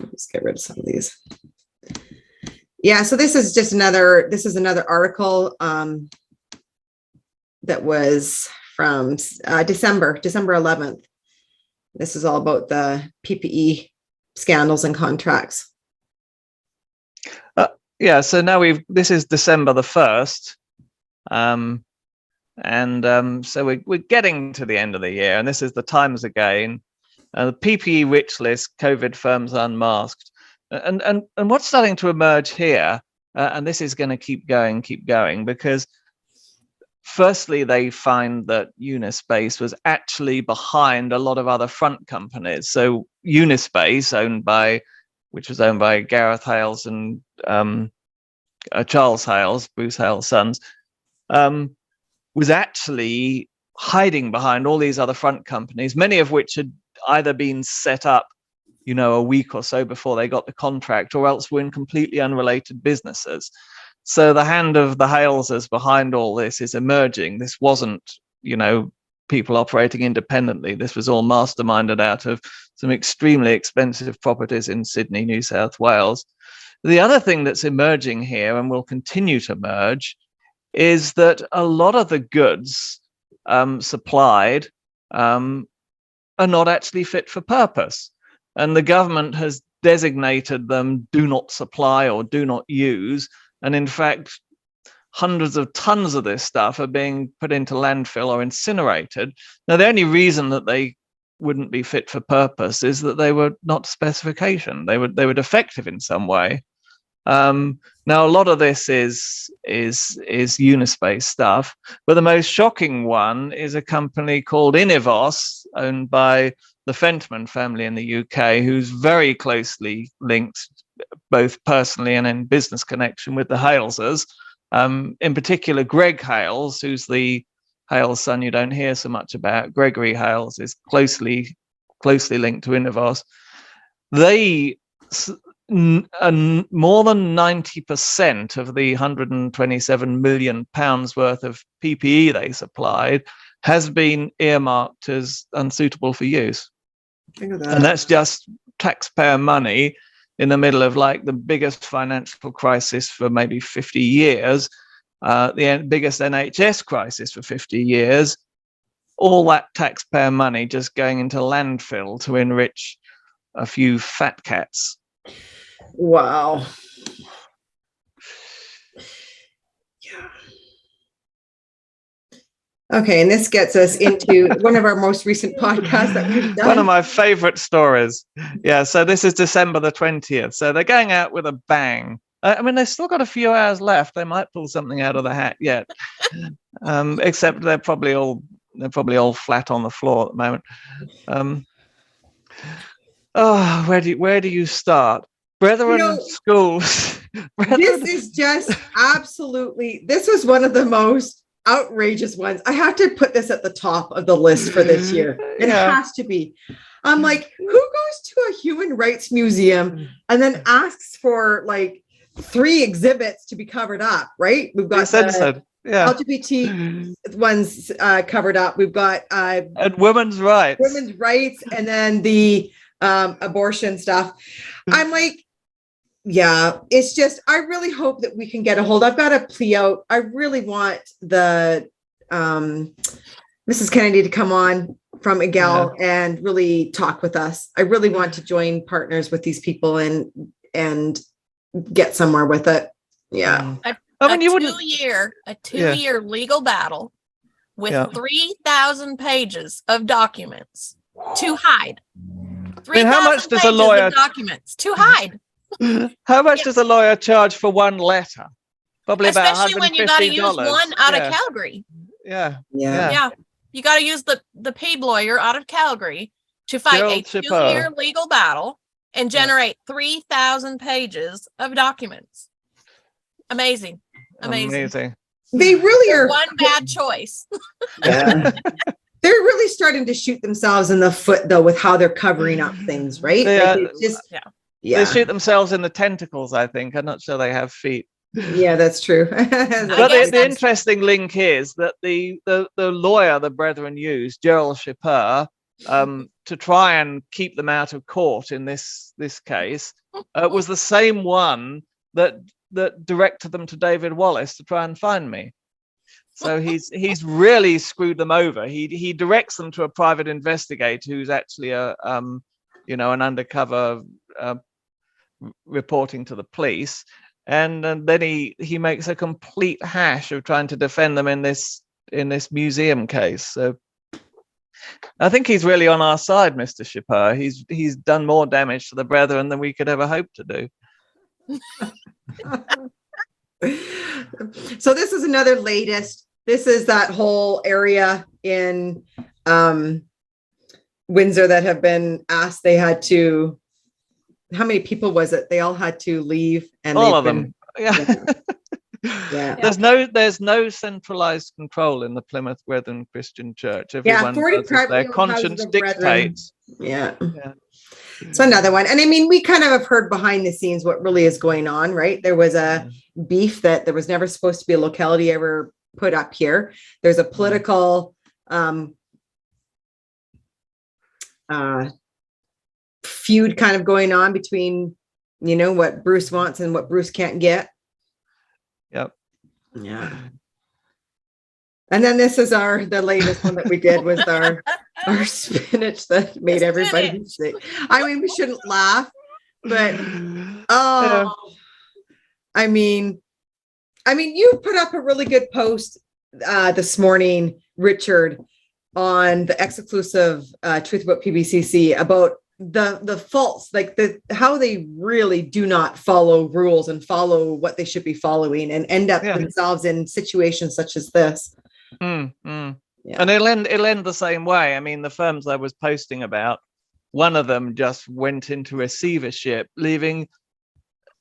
Let's get rid of some of these. Yeah, so this is another article that was from December 11th. This is all about the PPE scandals and contracts. So now this is December the 1st. So we're getting to the end of the year, and this is the Times again. The PPE rich list, COVID firms unmasked. And what's starting to emerge here, and this is going to keep going, because firstly, they find that Unispace was actually behind a lot of other front companies. So Unispace, which was owned by Gareth Hales and Charles Hales, Bruce Hale's sons, was actually hiding behind all these other front companies, many of which had either been set up, a week or so before they got the contract, or else were in completely unrelated businesses. So the hand of the Haleses behind all this is emerging. This wasn't, people operating independently. This was all masterminded out of some extremely expensive properties in Sydney, New South Wales. The other thing that's emerging here, and will continue to emerge, is that a lot of the goods supplied are not actually fit for purpose. And the government has designated them do not supply or do not use. And in fact, hundreds of tons of this stuff are being put into landfill or incinerated. Now, the only reason that they wouldn't be fit for purpose is that they were not specification. They were defective in some way. Now, a lot of this is Unispace stuff, but the most shocking one is a company called Inivos, owned by the Fentman family in the UK, who's very closely linked, both personally and in business connection, with the Haleses. In particular, Greg Hales, who's the Hales son you don't hear so much about. Gregory Hales is closely linked to Inivos. They more than 90% of the £127 million worth of PPE they supplied has been earmarked as unsuitable for use. Think of that. And that's just taxpayer money in the middle of the biggest financial crisis for maybe 50 years, the biggest NHS crisis for 50 years. All that taxpayer money just going into landfill to enrich a few fat cats. Wow. Yeah. Okay, and this gets us into one of our most recent podcasts that we've done. One of my favorite stories. Yeah, so this is December the 20th. So they're going out with a bang I mean, they've still got a few hours left. They might pull something out of the hat yet. Except they're probably all flat on the floor at the moment. Where do you start? Brethren schools. This is just absolutely, this was one of the most outrageous ones. I have to put this at the top of the list for this year. It has to be. I'm like, who goes to a human rights museum and then asks for like 3 exhibits to be covered up, right? We've got LGBT ones covered up. We've got and women's rights, and then the abortion stuff. I'm like, it's just, I really hope that we can get a hold. I've got a plea out. I really want the Mrs. Kennedy to come on from EGAL and really talk with us. I really want to join partners with these people and get somewhere with it. Yeah. A 2-year legal battle with 3,000 pages of documents to hide. 3,000 how much does a lawyer documents to hide? How much does a lawyer charge for one letter? Probably about $150. Especially when you got to use one out of Calgary. Yeah. You got to use the paid lawyer out of Calgary to fight a 2-year legal battle and generate 3,000 pages of documents. Amazing. They really are one bad choice. They're really starting to shoot themselves in the foot, though, with how they're covering up things, right? They shoot themselves in the tentacles, I think. I'm not sure they have feet. Yeah, that's true. But the interesting link is that the lawyer the brethren used, Cheryl, to try and keep them out of court in this case, was the same one that directed them to David Wallace to try and find me. So he's really screwed them over. He directs them to a private investigator who's actually an undercover reporting to the police, and then he makes a complete hash of trying to defend them in this museum case. So I think he's really on our side, Mr. Shipper. He's done more damage to the brethren than we could ever hope to do. So this is another latest. This is that whole area in Windsor that have been asked. They had to, how many people was it? They all had to leave, and all of them. There's no centralized control in the Plymouth Brethren Christian Church. Everyone 40 their conscience dictates. So another one. And I mean, we kind of have heard behind the scenes what really is going on, right? There was a beef that there was never supposed to be a locality ever put up here. There's a political feud kind of going on between, what Bruce wants and what Bruce can't get. Yep. Yeah. And then this is the latest one that we did was our spinach that made everybody sick. I mean, we shouldn't laugh, but I mean, you put up a really good post this morning, Richard, on the exclusive Truth About PBCC about the faults, like how they really do not follow rules and follow what they should be following, and end up themselves in situations such as this. And it'll end the same way. I mean, the firms I was posting about, one of them just went into receivership, leaving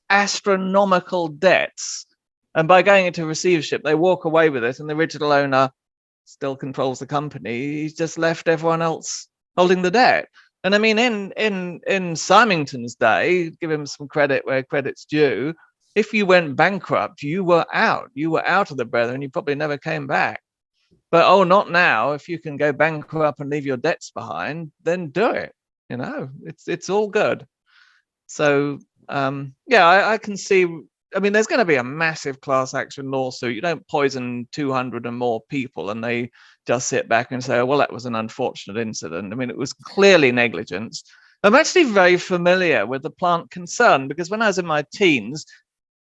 astronomical debts. And by going into receivership, they walk away with it, and the original owner still controls the company. He's just left everyone else holding the debt. And I mean, in Symington's day, give him some credit where credit's due. If you went bankrupt, you were out. You were out of the brethren. You probably never came back. But not now. If you can go bankrupt and leave your debts behind, then do it. It's all good. So I can see. I mean, there's going to be a massive class action lawsuit. You don't poison 200 and more people and they just sit back and say, oh, well, that was an unfortunate incident. I mean, it was clearly negligence. I'm actually very familiar with the plant concern, because when I was in my teens,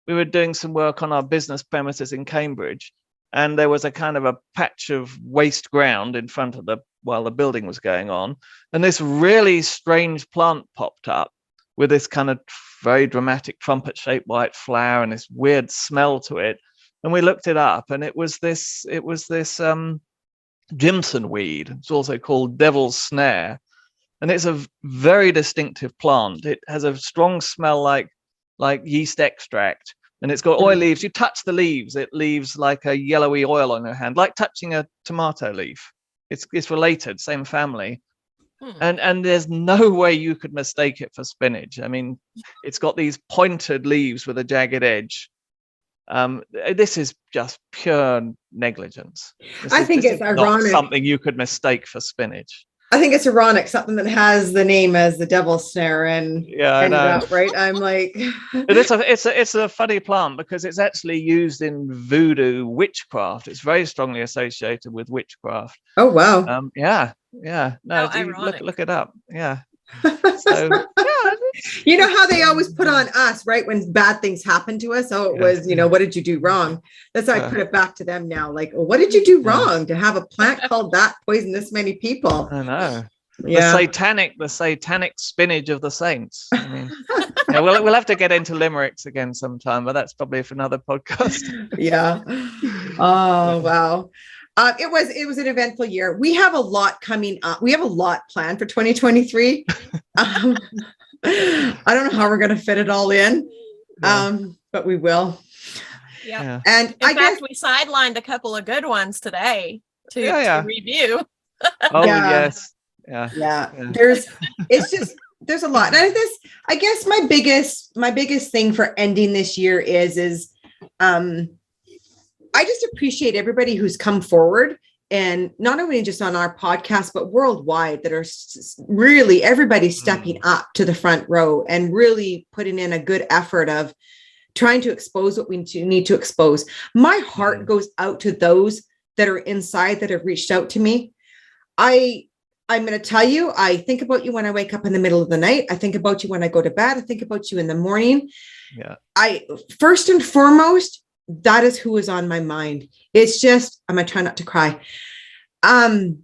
we were doing some work on our business premises in Cambridge, and there was a kind of a patch of waste ground in front of while the building was going on. And this really strange plant popped up. with this kind of very dramatic trumpet-shaped white flower and this weird smell to it. And we looked it up, and it was this Jimson weed. It's also called devil's snare, and it's a very distinctive plant. It has a strong smell like yeast extract, and it's got oil leaves. You touch the leaves, it leaves like a yellowy oil on your hand, like touching a tomato leaf. It's related, same family. And there's no way you could mistake it for spinach. I mean, it's got these pointed leaves with a jagged edge. This is just pure negligence. I think it's ironic. Not something you could mistake for spinach. I think it's ironic, something that has the name as the devil's snare, and I know. Out, right? I'm like, but it's a funny plant because it's actually used in voodoo witchcraft. It's very strongly associated with witchcraft. Oh wow. Yeah. No, look it up. Yeah. So yeah. You know how they always put on us, right? When bad things happen to us. Oh, it was, what did you do wrong? That's why I put it back to them now. Like, well, what did you do wrong to have a plant called that poison this many people? I know. Yeah. The satanic spinach of the saints. I mean, we'll have to get into limericks again sometime, but that's probably for another podcast. Yeah. Oh, wow. It was an eventful year. We have a lot coming up. We have a lot planned for 2023. I don't know how we're going to fit it all in, but we will. Yeah. And in fact, we sidelined a couple of good ones today to review. Oh, yes. Yeah. There's a lot. And I guess my biggest thing for ending this year is I just appreciate everybody who's come forward, and not only just on our podcast, but worldwide, that are really everybody stepping up to the front row and really putting in a good effort of trying to expose what we need to expose. My heart goes out to those that are inside that have reached out to me. I'm going to tell you, I think about you when I wake up in the middle of the night. I think about you when I go to bed. I think about you in the morning. Yeah. First and foremost, that is who is on my mind. It's just, I'm going to try not to cry. My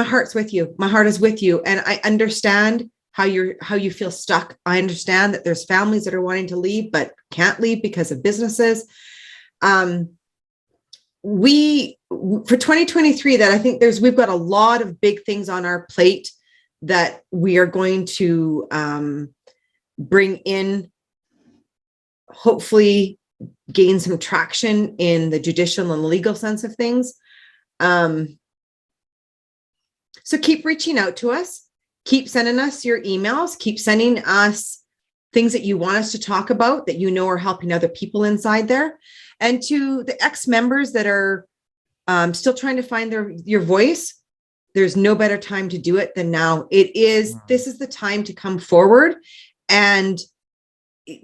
heart's with you. My heart is with you. And I understand how you feel stuck. I understand that there's families that are wanting to leave, but can't leave because of businesses. For 2023, that I think we've got a lot of big things on our plate that we are going to bring in, hopefully gain some traction in the judicial and legal sense of things. So keep reaching out to us, keep sending us your emails, keep sending us things that you want us to talk about that are helping other people inside there. And to the ex-members that are still trying to find your voice, there's no better time to do it than now. This is the time to come forward, and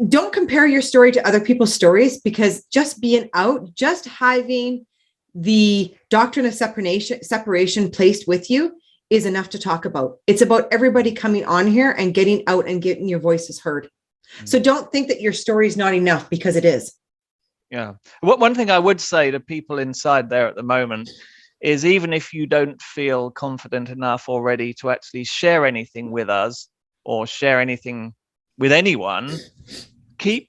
don't compare your story to other people's stories, because just being out, just having the doctrine of separation placed with you is enough to talk about. It's about everybody coming on here and getting out and getting your voices heard. So don't think that your story is not enough, because it is. Yeah. One thing I would say to people inside there at the moment is, even if you don't feel confident enough already to actually share anything with us or share anything with anyone, keep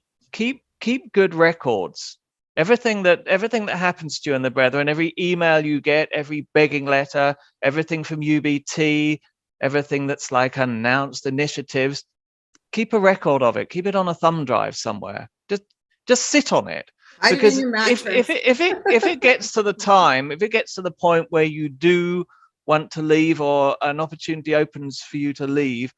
good records. Everything that happens to you and the brethren, every email you get, every begging letter, everything from UBT, everything that's like announced initiatives, keep a record of it. Keep it on a thumb drive somewhere. Just sit on it. Because if it gets to the time, if it gets to the point where you do want to leave, or an opportunity opens for you to leave,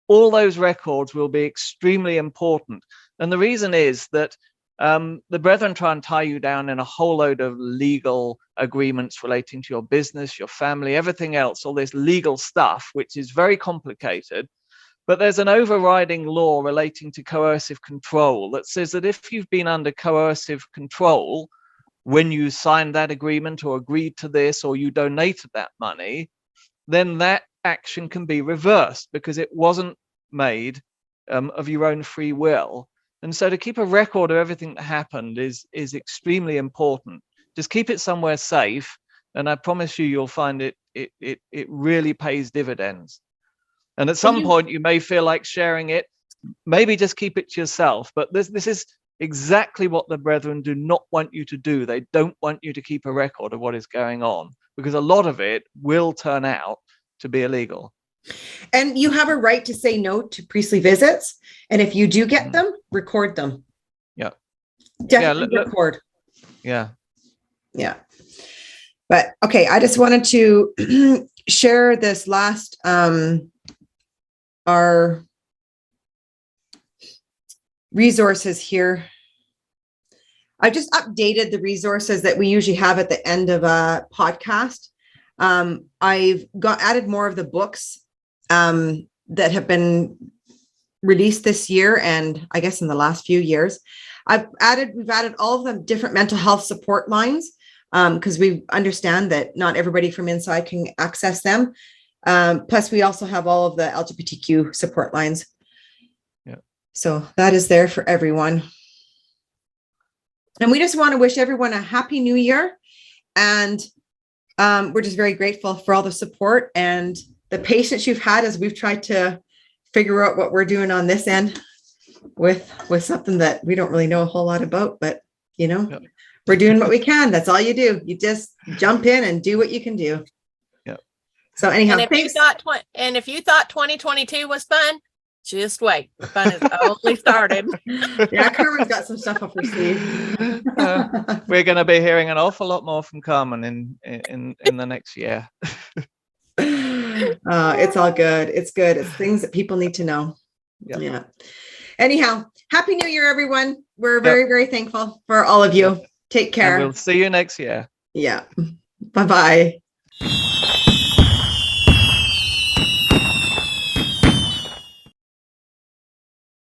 all those records will be extremely important. And the reason is that the brethren try and tie you down in a whole load of legal agreements relating to your business, your family, everything else, all this legal stuff, which is very complicated. But there's an overriding law relating to coercive control that says that if you've been under coercive control when you signed that agreement or agreed to this, or you donated that money, then that action can be reversed, because it wasn't made of your own free will. And so to keep a record of everything that happened is extremely important. Just keep it somewhere safe, and I promise you'll find it really pays dividends. And at some point, you may feel like sharing it. Maybe just keep it to yourself. But this is exactly what the brethren do not want you to do. They don't want you to keep a record of what is going on, because a lot of it will turn out to be illegal. And you have a right to say no to priestly visits. And if you do get them, record them. Yeah. Definitely record. Yeah. Yeah. But okay, I just wanted to share this last, our resources here. I just updated the resources that we usually have at the end of a podcast. I've added more of the books that have been released this year, and I guess in the last few years. We've added all of the different mental health support lines, because we understand that not everybody from inside can access them. Plus, we also have all of the LGBTQ support lines. Yeah. So that is there for everyone. And we just want to wish everyone a happy new year. And we're just very grateful for all the support and the patience you've had as we've tried to figure out what we're doing on this end with something that we don't really know a whole lot about, but Yep. We're doing what we can. That's all you do. You just jump in and do what you can do. Yeah. So anyhow, and if you thought 2022 was fun, just wait. The fun has only started. Yeah, Carmen's got some stuff up her sleeve. We're going to be hearing an awful lot more from Carmen in the next year. It's all good. It's good. It's things that people need to know. Yep. Yeah. Anyhow, happy new year, everyone. We're very, very thankful for all of you. Take care. And we'll see you next year. Yeah. Bye-bye.